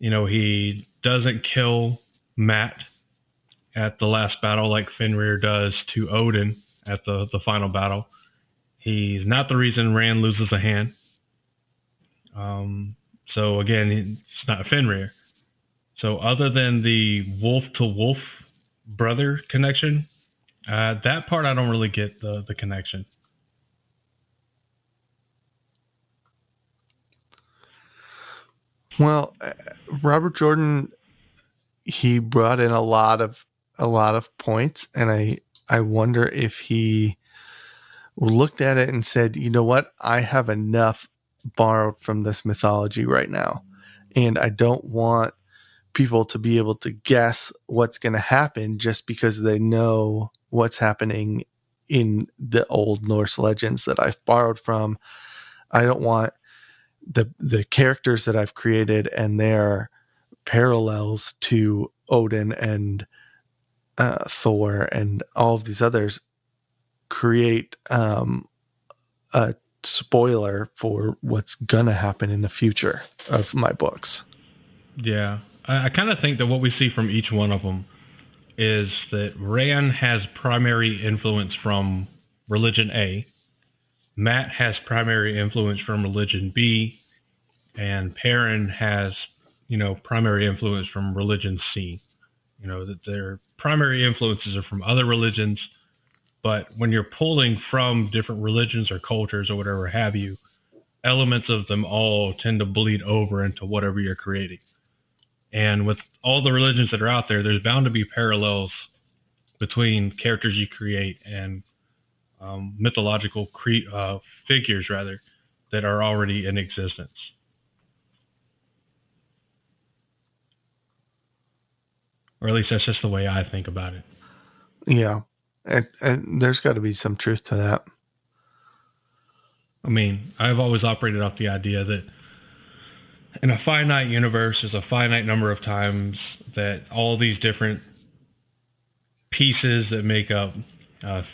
he doesn't kill Matt at the last battle like Fenrir does to Odin at the final battle. He's not the reason Rand loses a hand. So again, it's not Fenrir. So other than the wolf to wolf brother connection, that part I don't really get the connection. Well, Robert Jordan, he brought in a lot of points, and I wonder if he looked at it and said, you know what, I have enough borrowed from this mythology right now, and I don't want people to be able to guess what's going to happen just because they know what's happening in the old Norse legends that I've borrowed from. I don't want the characters that I've created and their parallels to Odin and Thor and all of these others create a spoiler for what's gonna happen in the future of my books. Yeah, I kind of think that what we see from each one of them is that Rand has primary influence from religion A, Matt has primary influence from religion B, and Perrin has, primary influence from religion C. That their primary influences are from other religions, but when you're pulling from different religions or cultures or whatever have you, elements of them all tend to bleed over into whatever you're creating. And with all the religions that are out there, there's bound to be parallels between characters you create and mythological figures, rather, that are already in existence. Or at least that's just the way I think about it. Yeah. And there's got to be some truth to that. I mean, I've always operated off the idea that in a finite universe, there's a finite number of times that all these different pieces that make up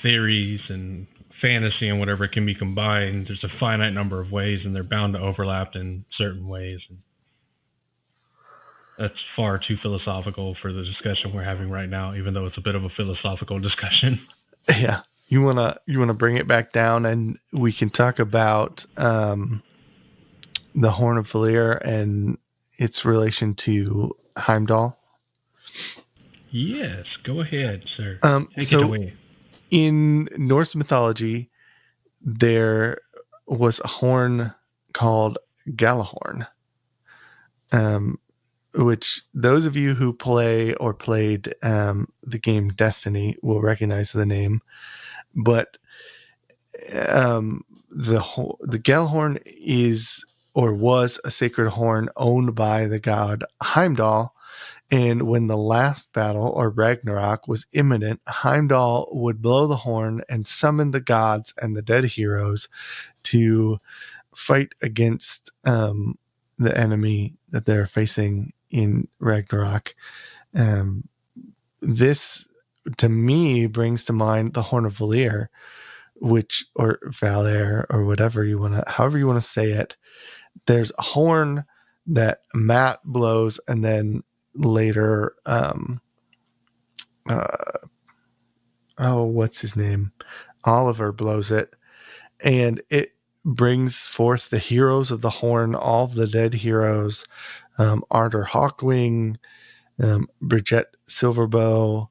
theories and fantasy and whatever can be combined. There's a finite number of ways, and they're bound to overlap in certain ways. And that's far too philosophical for the discussion we're having right now, even though it's a bit of a philosophical discussion. Yeah. You wanna bring it back down, and we can talk about the Horn of Valir and its relation to Heimdall. Yes, go ahead, sir. Take so it away. In Norse mythology, there was a horn called Galahorn, which those of you who play or played the game Destiny will recognize the name. But the Galahorn is or was a sacred horn owned by the god Heimdall. And when the last battle, or Ragnarok, was imminent, Heimdall would blow the horn and summon the gods and the dead heroes to fight against the enemy that they're facing in Ragnarok. This, to me, brings to mind the Horn of Valir, or Valer, or whatever however you want to say it. There's a horn that Matt blows, and then later, what's his name? Oliver blows it, and it brings forth the heroes of the horn, all of the dead heroes, Arthur Hawkwing, Bridget Silverbow.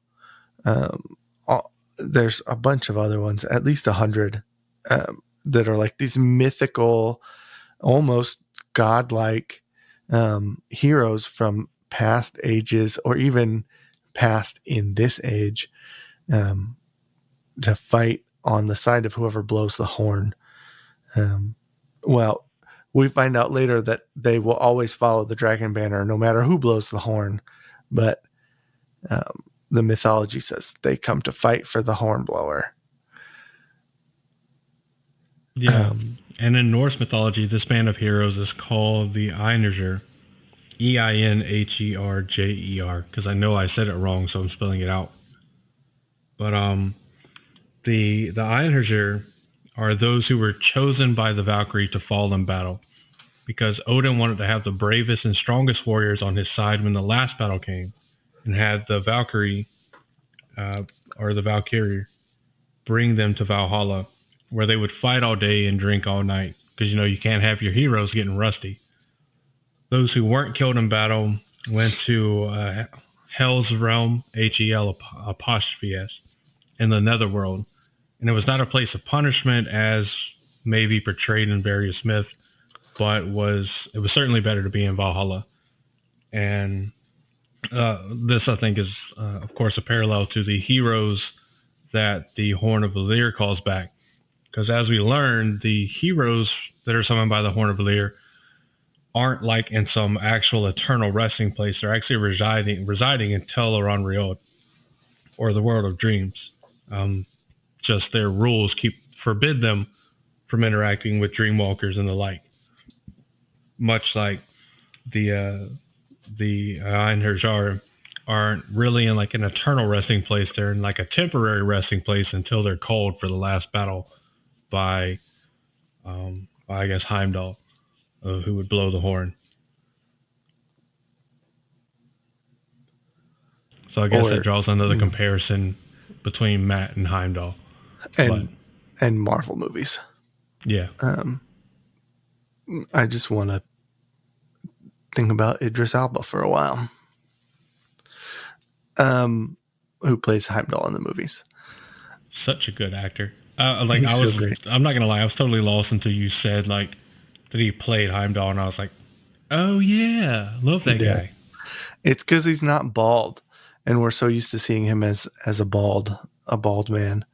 There's a bunch of other ones, at least 100, that are like these mythical, almost godlike heroes from past ages, or even past in this age, to fight on the side of whoever blows the horn. Well, we find out later that they will always follow the dragon banner no matter who blows the horn, but the mythology says they come to fight for the horn blower. Yeah, and in Norse mythology, this band of heroes is called the Einherjar, Einherjer, because I know I said it wrong, so I'm spelling it out. But the Einherjar are those who were chosen by the Valkyrie to fall in battle, because Odin wanted to have the bravest and strongest warriors on his side when the last battle came, and had the Valkyrie, or the Valkyrie, bring them to Valhalla, where they would fight all day and drink all night, because you can't have your heroes getting rusty. Those who weren't killed in battle went to Hell's realm, Hel apostrophe S, in the Netherworld, and it was not a place of punishment as maybe portrayed in various myths, but it was certainly better to be in Valhalla. And this, I think, is of course a parallel to the heroes that the Horn of Valir calls back, because as we learned, the heroes that are summoned by the Horn of Valir aren't like in some actual eternal resting place. They're actually residing in Tel Aranriod, or the world of dreams. Just their rules forbid them from interacting with dreamwalkers and the like. Much like the Einherjar aren't really in like an eternal resting place. They're in like a temporary resting place until they're called for the last battle by I guess Heimdall, who would blow the horn. So I guess that draws another comparison between Matt and Heimdall. And Marvel movies. Yeah. I just want to think about Idris Elba for a while. Who plays Heimdall in the movies? Such a good actor. He's so great. I'm not gonna lie, I was totally lost until you said like that he played Heimdall, and I was like, oh yeah, love that guy. It's because he's not bald, and we're so used to seeing him as a bald man.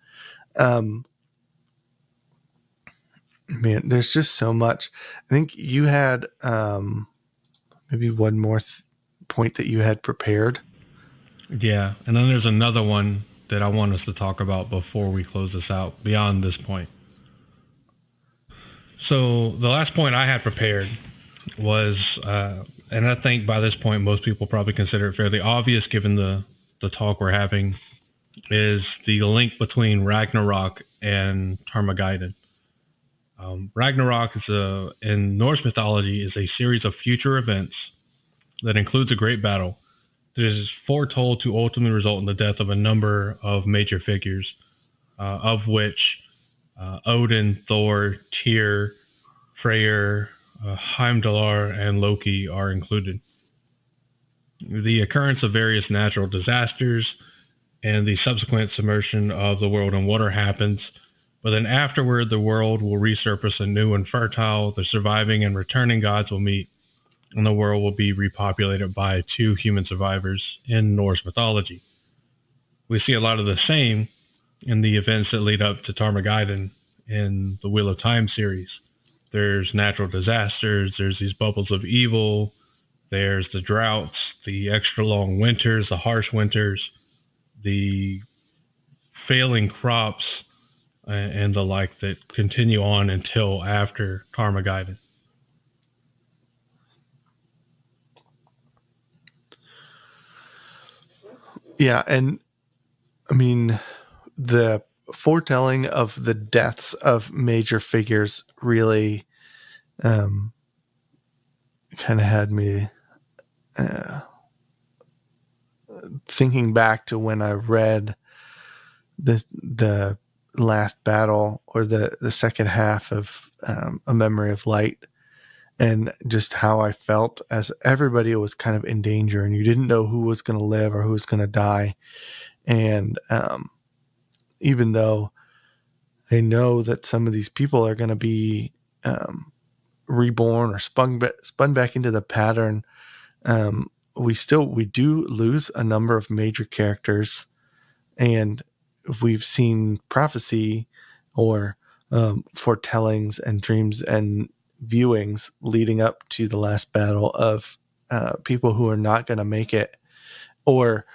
Man, there's just so much. I think you had maybe one more point that you had prepared. Yeah, and then there's another one that I want us to talk about before we close this out beyond this point. So the last point I had prepared was, and I think by this point most people probably consider it fairly obvious given the talk we're having, is the link between Ragnarok and Tarmageddon. Ragnarok in Norse mythology is a series of future events that includes a great battle that is foretold to ultimately result in the death of a number of major figures, of which Odin, Thor, Tyr, Freyr, Heimdall, and Loki are included. The occurrence of various natural disasters and the subsequent submersion of the world in water happens, but then afterward the world will resurface anew and fertile, the surviving and returning gods will meet, and the world will be repopulated by two human survivors in Norse mythology. We see a lot of the same in the events that lead up to Tarmageddon in the Wheel of Time series. There's natural disasters, there's these bubbles of evil, there's the droughts, the extra long winters, the harsh winters, the failing crops, and the like that continue on until after Tarmageddon. Yeah, and I mean, the foretelling of the deaths of major figures really kind of had me thinking back to when I read the last battle, or the second half of A Memory of Light, and just how I felt as everybody was kind of in danger and you didn't know who was going to live or who was going to die. And even though they know that some of these people are going to be reborn or spun back into the pattern, we do lose a number of major characters, and we've seen prophecy or foretellings and dreams and viewings leading up to the last battle of people who are not going to make it, or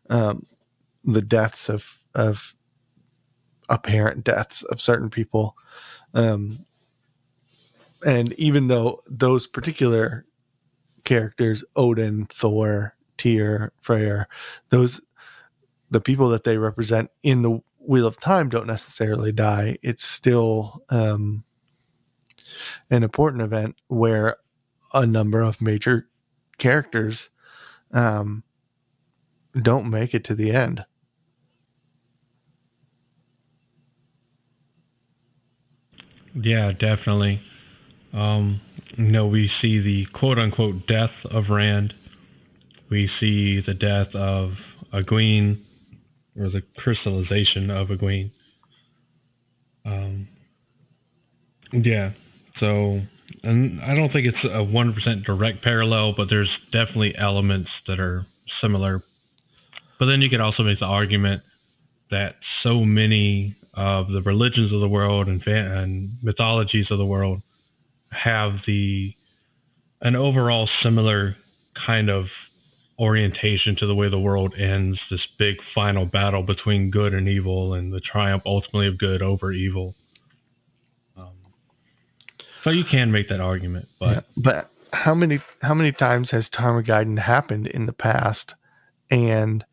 the deaths of apparent deaths of certain people. And even though those particular characters, Odin, Thor, Tyr, Freyr, the people that they represent in the Wheel of Time don't necessarily die, it's still an important event where a number of major characters don't make it to the end. Yeah, definitely. We see the quote-unquote death of Rand. We see the death of Egwene, or the crystallization of Egwene. Yeah, so, and I don't think it's a 100% direct parallel, but there's definitely elements that are similar. But then you could also make the argument that so many of the religions of the world and mythologies of the world have an overall similar kind of orientation to the way the world ends, this big final battle between good and evil, and the triumph ultimately of good over evil. So you can make that argument, but how many times has Tarmageddon happened in the past, and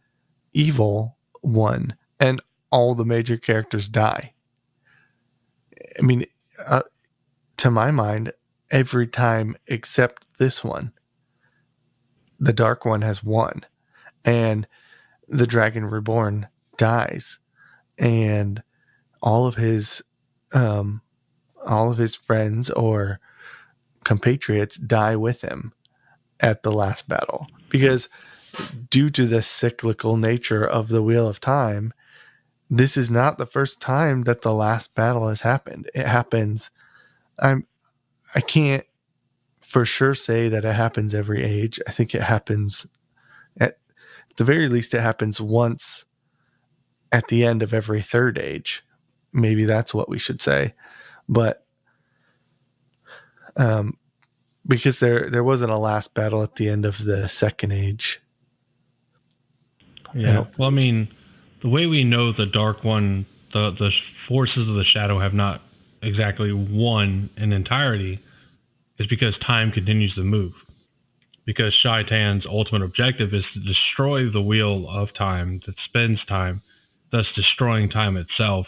evil won, and all the major characters die? I mean, to my mind, every time except this one, the Dark One has won, and the Dragon Reborn dies, and all of his all of his friends or compatriots die with him at the last battle. Because due to the cyclical nature of the Wheel of Time, this is not the first time that the last battle has happened. It happens. I can't for sure say that it happens every age. I think it happens at the very least. It happens once at the end of every third age. Maybe that's what we should say. But because there wasn't a last battle at the end of the second age. Yeah. Well, I mean, the way we know the Dark One, the forces of the Shadow have not exactly won in entirety is because time continues to move. Because Shaitan's ultimate objective is to destroy the wheel of time that spins time, thus destroying time itself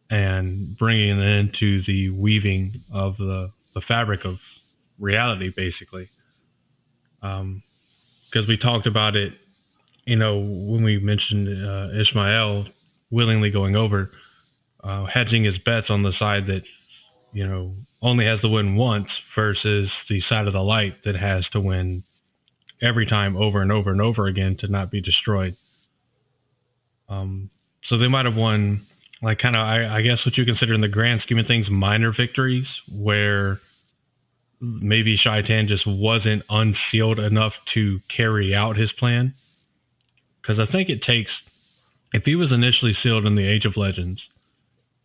and bringing it into the weaving of the fabric of reality, basically. Because we talked about it, when we mentioned Ishmael willingly going over, hedging his bets on the side that, only has to win once versus the side of the light that has to win every time over and over and over again to not be destroyed. So they might have won, like, kind of, I guess what you consider in the grand scheme of things, minor victories, where maybe Shaitan just wasn't unsealed enough to carry out his plan. Because I think it takes, if he was initially sealed in the Age of Legends,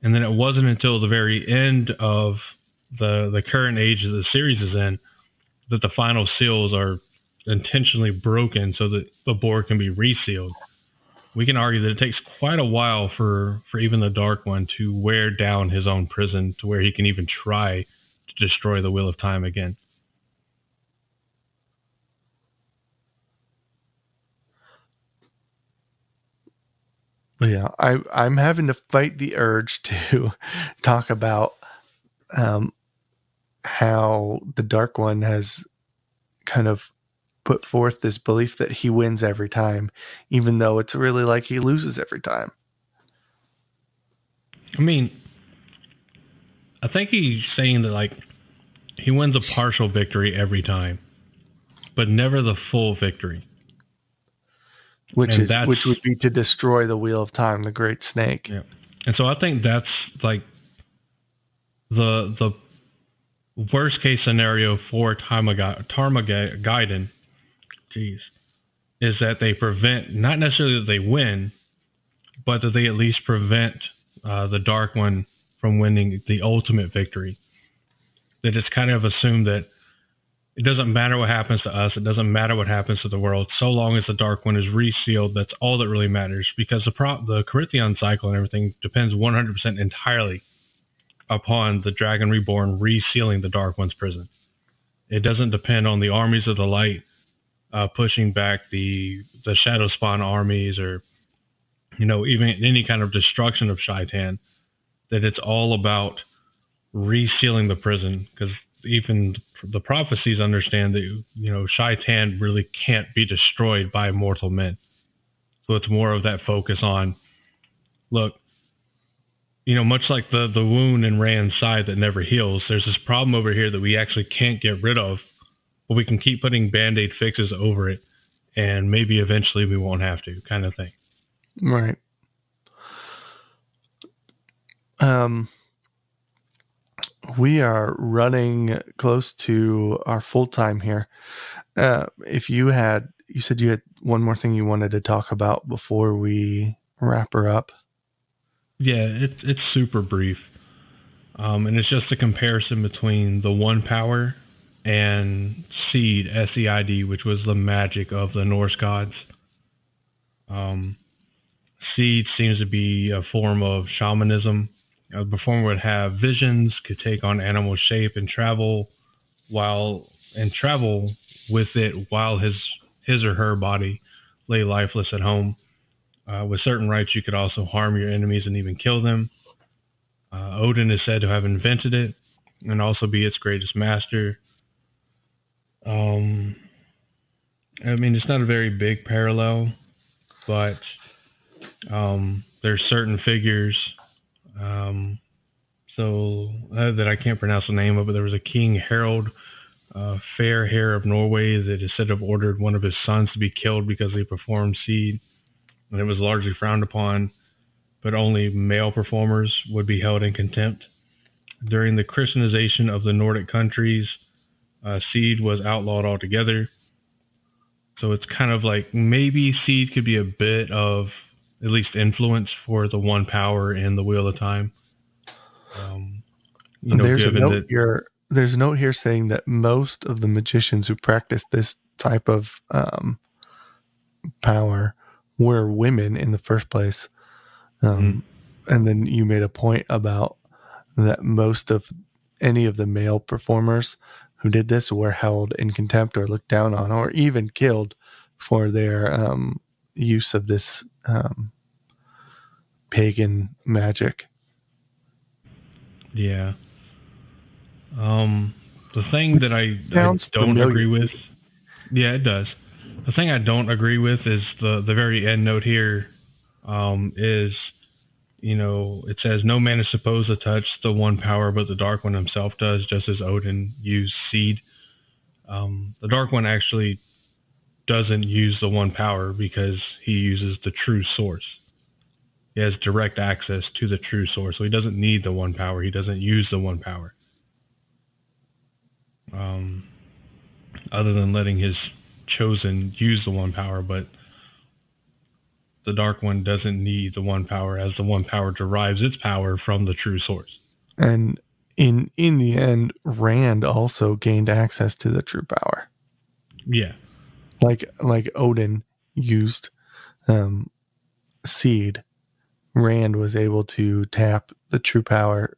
and then it wasn't until the very end of the current age that the series is in that the final seals are intentionally broken so that the board can be resealed. We can argue that it takes quite a while for even the Dark One to wear down his own prison to where he can even try to destroy the Wheel of Time again. Yeah, I'm having to fight the urge to talk about how the Dark One has kind of put forth this belief that he wins every time, even though it's really like he loses every time. I mean, I think he's saying that, like, he wins a partial victory every time, but never the full victory. Which would be to destroy the Wheel of Time, the Great Snake. Yeah. And so I think that's like the worst case scenario for Tarmageddon, is that they prevent, not necessarily that they win, but that they at least prevent the Dark One from winning the ultimate victory. That it's kind of assumed that it doesn't matter what happens to us. It doesn't matter what happens to the world. So long as the Dark One is resealed, that's all that really matters. Because the Corinthian cycle and everything depends 100% entirely upon the Dragon Reborn resealing the Dark One's prison. It doesn't depend on the armies of the light pushing back the Shadow Spawn armies, or even any kind of destruction of Shaitan. That it's all about resealing the prison, because even the prophecies understand that Shaitan really can't be destroyed by mortal men. So it's more of that focus on, look, much like the wound in Rand's side that never heals, there's this problem over here that we actually can't get rid of, but we can keep putting band-aid fixes over it, and maybe eventually we won't have to, kind of thing. Right. We are running close to our full time here. If you said you had one more thing you wanted to talk about before we wrap her up. Yeah, it's super brief. And it's just a comparison between the one power and Seed, SEID, which was the magic of the Norse gods. Seed seems to be a form of shamanism. The performer would have visions, could take on animal shape and travel with it while his or her body lay lifeless at home. With certain rites, you could also harm your enemies and even kill them. Odin is said to have invented it and also be its greatest master. I mean, it's not a very big parallel, but there's certain figures, So that I can't pronounce the name of, but there was a King Harold, fair hair of Norway, that is said to have ordered one of his sons to be killed because they performed seed, and it was largely frowned upon. But only male performers would be held in contempt. During the Christianization of the Nordic countries, seed was outlawed altogether. So it's kind of like maybe seed could be a bit of at least influence for the one power in the Wheel of Time. There's a note here saying that most of the magicians who practice this type of power were women in the first place. And then you made a point about that most of any of the male performers who did this were held in contempt or looked down on or even killed for their use of this pagan magic. Yeah. The thing that I don't agree with, yeah, it does. The thing I don't agree with is the very end note here. Is, it says no man is supposed to touch the one power, but the Dark One himself does, just as Odin used seed. The Dark One actually doesn't use the one power because he uses the true source. He has direct access to the true source, so he doesn't need the one power. He doesn't use the one power. Other than letting his chosen use the one power, but the Dark One doesn't need the one power, as the one power derives its power from the true source. And in the end, Rand also gained access to the true power. Yeah. Like Odin used seed, Rand was able to tap the true power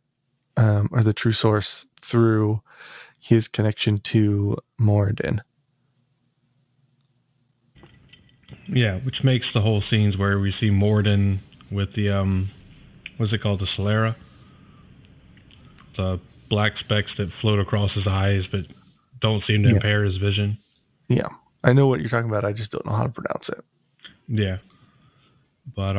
or the true source through his connection to Moradin. Yeah, which makes the whole scenes where we see Moradin with the what's it called, the sclera, the black specks that float across his eyes but don't seem to impair his vision. Yeah, I know what you're talking about. I just don't know how to pronounce it. Yeah, but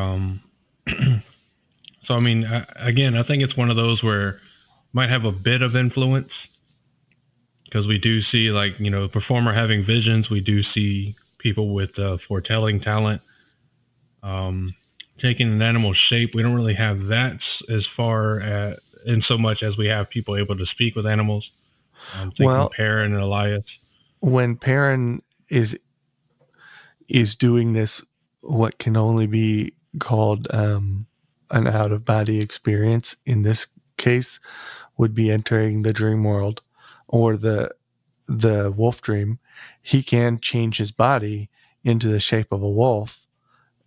so I mean, again, I think it's one of those where it might have a bit of influence, because we do see, like, the performer having visions. We do see people with foretelling talent, taking an animal shape. We don't really have that as far in so much as we have people able to speak with animals. Perrin and Elias. When Perrin is doing this, what can only be called an out-of-body experience, in this case, would be entering the dream world or the wolf dream. He can change his body into the shape of a wolf,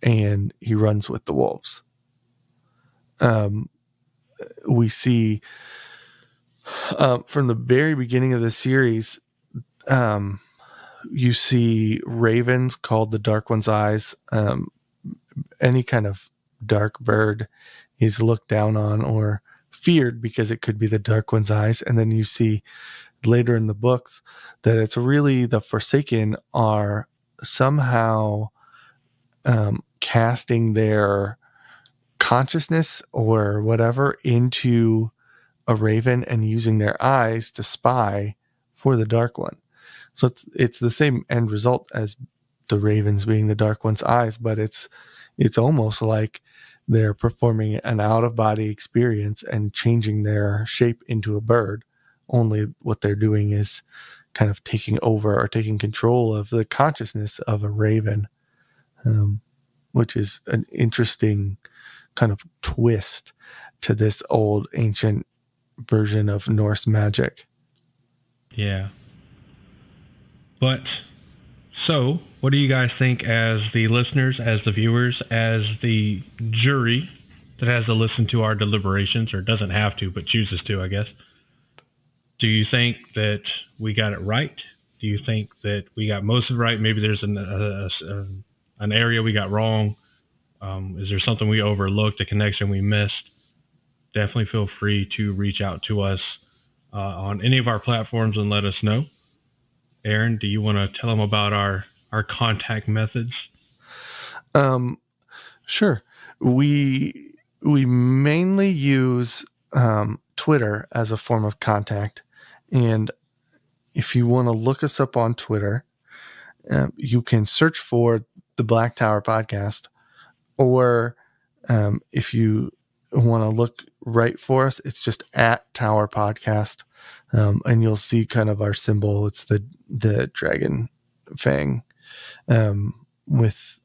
and he runs with the wolves. We see from the very beginning of the series, you see ravens called the Dark One's eyes. Any kind of dark bird is looked down on or feared because it could be the Dark One's eyes. And then you see later in the books that it's really the Forsaken are somehow casting their consciousness or whatever into a raven and using their eyes to spy for the Dark One. So it's the same end result as the ravens being the Dark One's eyes, but it's almost like they're performing an out-of-body experience and changing their shape into a bird. Only what they're doing is kind of taking over or taking control of the consciousness of a raven, which is an interesting kind of twist to this old ancient version of Norse magic. Yeah. But, so, what do you guys think as the listeners, as the viewers, as the jury that has to listen to our deliberations, or doesn't have to, but chooses to, I guess? Do you think that we got it right? Do you think that we got most of it right? Maybe there's an area we got wrong. Is there something we overlooked, a connection we missed? Definitely feel free to reach out to us on any of our platforms and let us know. Aaron, do you want to tell them about our contact methods? Sure. We mainly use Twitter as a form of contact. And if you want to look us up on Twitter, you can search for the Black Tower Podcast, or if you want to look right for us, it's just at Tower Podcast, and you'll see kind of our symbol. It's the dragon fang with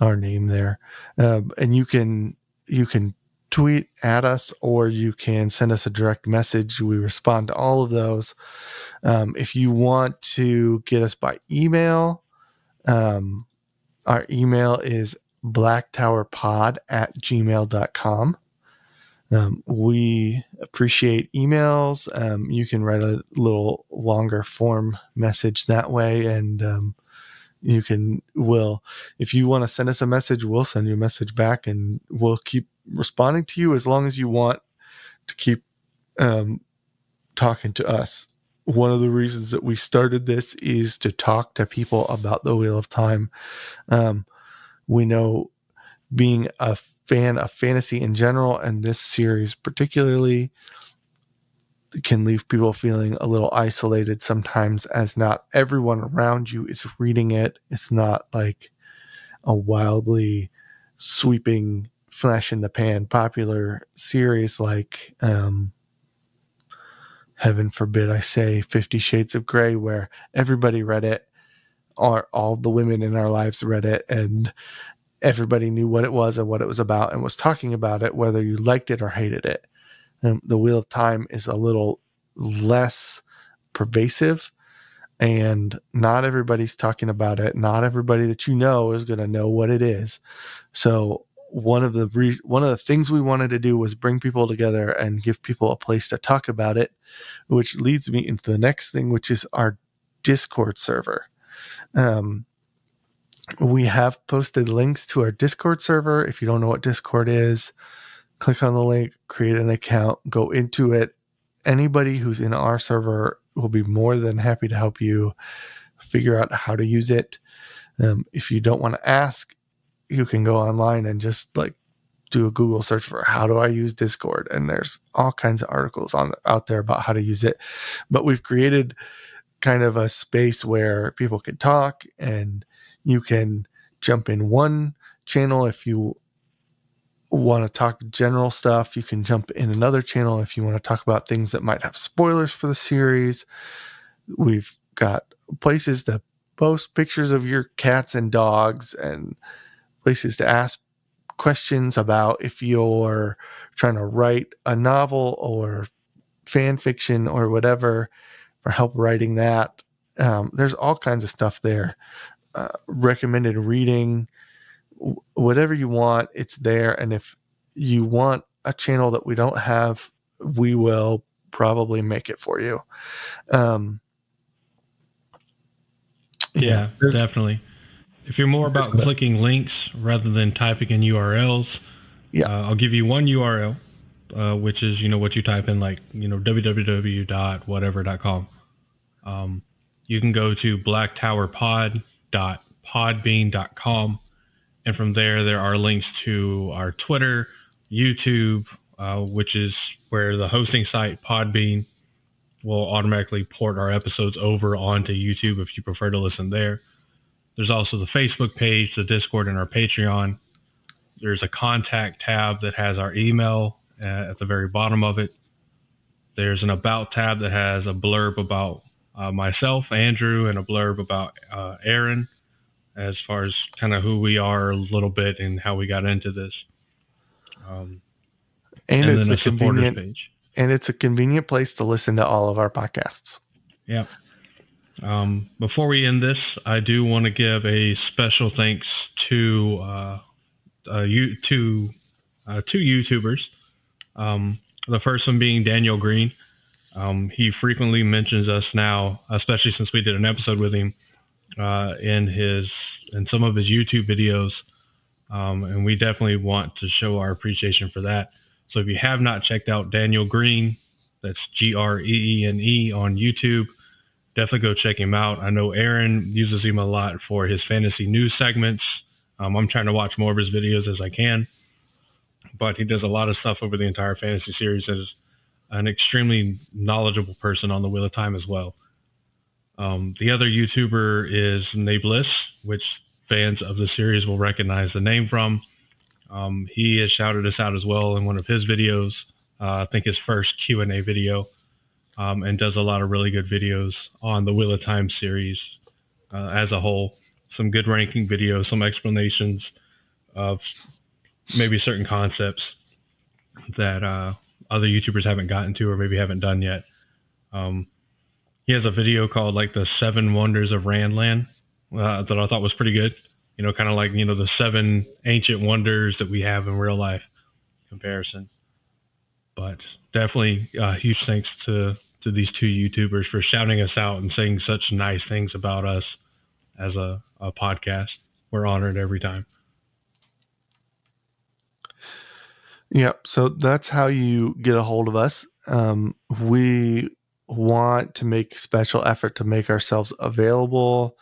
our name there, and you can tweet at us, or you can send us a direct message. We respond to all of those. If you want to get us by email, our email is blacktowerpod@gmail.com. We appreciate emails. You can write a little longer form message that way, and if you want to send us a message, we'll send you a message back, and we'll keep responding to you as long as you want to keep talking to us. One of the reasons that we started this is to talk to people about the Wheel of Time. We know, being a fan of fantasy in general, and this series particularly, can leave people feeling a little isolated sometimes, as not everyone around you is reading it. It's not like a wildly sweeping, flash in the pan popular series like heaven forbid I say 50 Shades of Grey, where everybody read it, or all the women in our lives read it, and everybody knew what it was and what it was about and was talking about it, whether you liked it or hated it. The Wheel of Time is a little less pervasive, and not everybody's talking about it. Not everybody that you know is going to know what it is. So one of the things we wanted to do was bring people together and give people a place to talk about it, which leads me into the next thing, which is our Discord server. We have posted links to our Discord server. If you don't know what Discord is, click on the link, create an account, go into it. Anybody who's in our server will be more than happy to help you figure out how to use it. If you don't want to ask, you can go online and just do a Google search for how do I use Discord, and there's all kinds of articles out there about how to use it. But we've created kind of a space where people can talk, and you can jump in one channel if you want to talk general stuff. You can jump in another channel if you want to talk about things that might have spoilers for the series. We've got places to post pictures of your cats and dogs, and places to ask questions about if you're trying to write a novel or fan fiction or whatever, for help writing that. There's all kinds of stuff there. Recommended reading, whatever you want, it's there. And if you want a channel that we don't have, we will probably make it for you. Yeah, definitely. If you're more about clicking links rather than typing in URLs, I'll give you one URL, which is, what you type in, www.whatever.com. You can go to blacktowerpod.podbean.com. And from there are links to our Twitter, YouTube, which is where the hosting site Podbean will automatically port our episodes over onto YouTube if you prefer to listen there. There's also the Facebook page, the Discord, and our Patreon. There's a contact tab that has our email at the very bottom of it. There's an about tab that has a blurb about myself, Andrew, and a blurb about Aaron, as far as kind of who we are a little bit and how we got into this. And then a supporters page. And it's a convenient place to listen to all of our podcasts. Yeah. Before we end this, I do want to give a special thanks to two YouTubers. The first one being Daniel Green. He frequently mentions us now, especially since we did an episode with him in some of his YouTube videos, and we definitely want to show our appreciation for that. So if you have not checked out Daniel Green, that's Greene on YouTube, definitely go check him out. I know Aaron uses him a lot for his fantasy news segments. I'm trying to watch more of his videos as I can, but he does a lot of stuff over the entire fantasy series. an extremely knowledgeable person on the Wheel of Time as well. The other YouTuber is Nabliss, which fans of the series will recognize the name from. He has shouted us out as well in one of his videos, I think his first Q&A video, and does a lot of really good videos on the Wheel of Time series as a whole. Some good ranking videos, some explanations of maybe certain concepts that other YouTubers haven't gotten to or maybe haven't done yet. He has a video called like the 7 Wonders of Randland that I thought was pretty good. Kind of like, the 7 ancient wonders that we have in real life comparison. But definitely huge thanks to these 2 YouTubers for shouting us out and saying such nice things about us as a podcast. We're honored every time. Yep. So that's how you get a hold of us. We want to make special effort to make ourselves available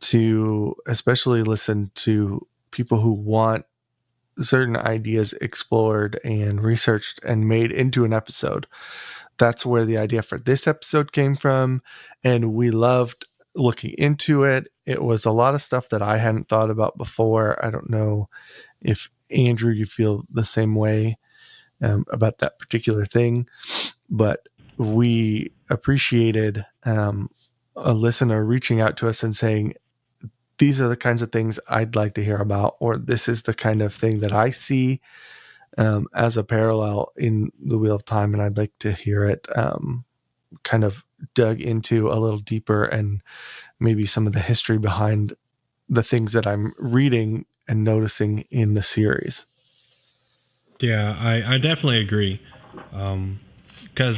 to especially listen to people who want certain ideas explored and researched and made into an episode. That's where the idea for this episode came from, and we loved looking into it. It was a lot of stuff that I hadn't thought about before. I don't know if Andrew, you feel the same way about that particular thing, but we appreciated a listener reaching out to us and saying, these are the kinds of things I'd like to hear about, or this is the kind of thing that I see as a parallel in the Wheel of Time, and I'd like to hear it kind of dug into a little deeper, and maybe some of the history behind the things that I'm reading and noticing in the series. Yeah, I definitely agree. Because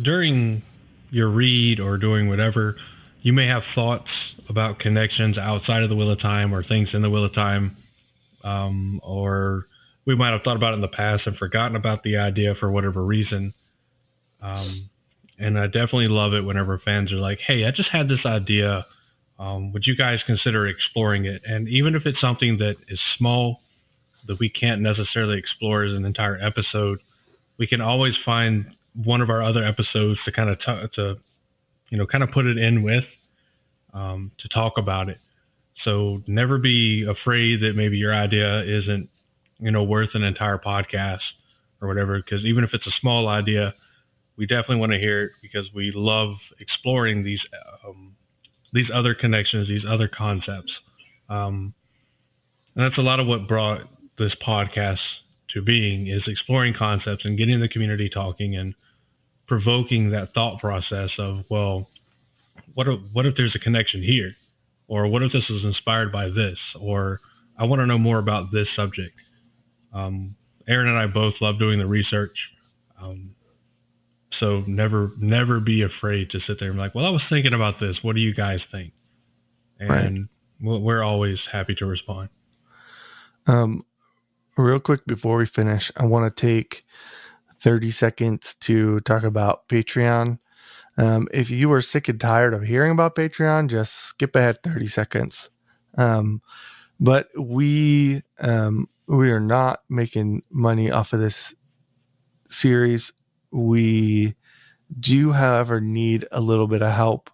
during your read or doing whatever, you may have thoughts about connections outside of the Wheel of Time or things in the Wheel of Time, or we might have thought about it in the past and forgotten about the idea for whatever reason. And I definitely love it whenever fans are like, hey, I just had this idea. Would you guys consider exploring it? And even if it's something that is small, that we can't necessarily explore as an entire episode, we can always find one of our other episodes to kind of kind of put it in with, to talk about it. So never be afraid that maybe your idea isn't, worth an entire podcast or whatever, because even if it's a small idea, we definitely want to hear it, because we love exploring these other connections, these other concepts. And that's a lot of what brought this podcast to being, is exploring concepts and getting the community talking and provoking that thought process of, well, what if there's a connection here? Or what if this was inspired by this? Or I want to know more about this subject. Aaron and I both love doing the research. So never be afraid to sit there and be like, well, I was thinking about this. What do you guys think? And we're always happy to respond. Real quick before we finish, I want to take 30 seconds to talk about Patreon. If you are sick and tired of hearing about Patreon, just skip ahead 30 seconds. But we are not making money off of this series. We do, however, need a little bit of help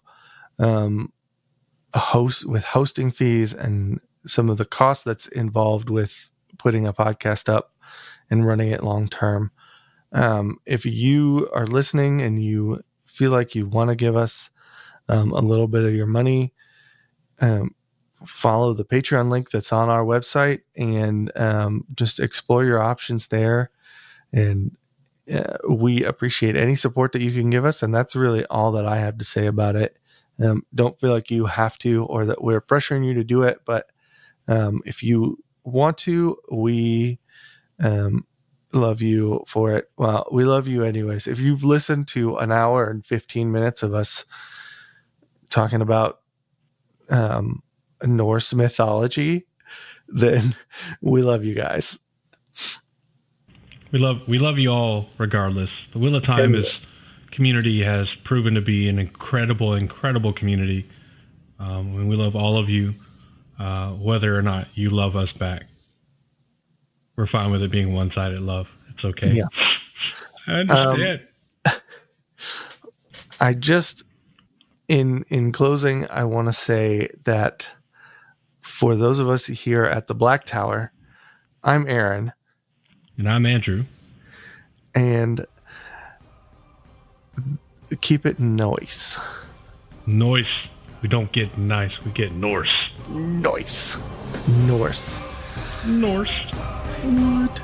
with hosting fees and some of the costs that's involved with putting a podcast up and running it long term. If you are listening and you feel like you want to give us a little bit of your money, follow the Patreon link that's on our website and just explore your options there. And we appreciate any support that you can give us. And that's really all that I have to say about it. Don't feel like you have to, or that we're pressuring you to do it. But if you want to, we love you for it. Well, we love you anyways. If you've listened to an hour and 15 minutes of us talking about Norse mythology, then we love you guys. We love you all regardless. The Wheel of Time community has proven to be an incredible community. And we love all of you, whether or not you love us back. We're fine with it being one-sided love. It's okay. Yeah. I understand. I just, in closing, I want to say that for those of us here at the Black Tower, I'm Aaron. And I'm Andrew. And keep it noise. Noise. We don't get nice, we get Norse. Noise. Norse. Norse. What?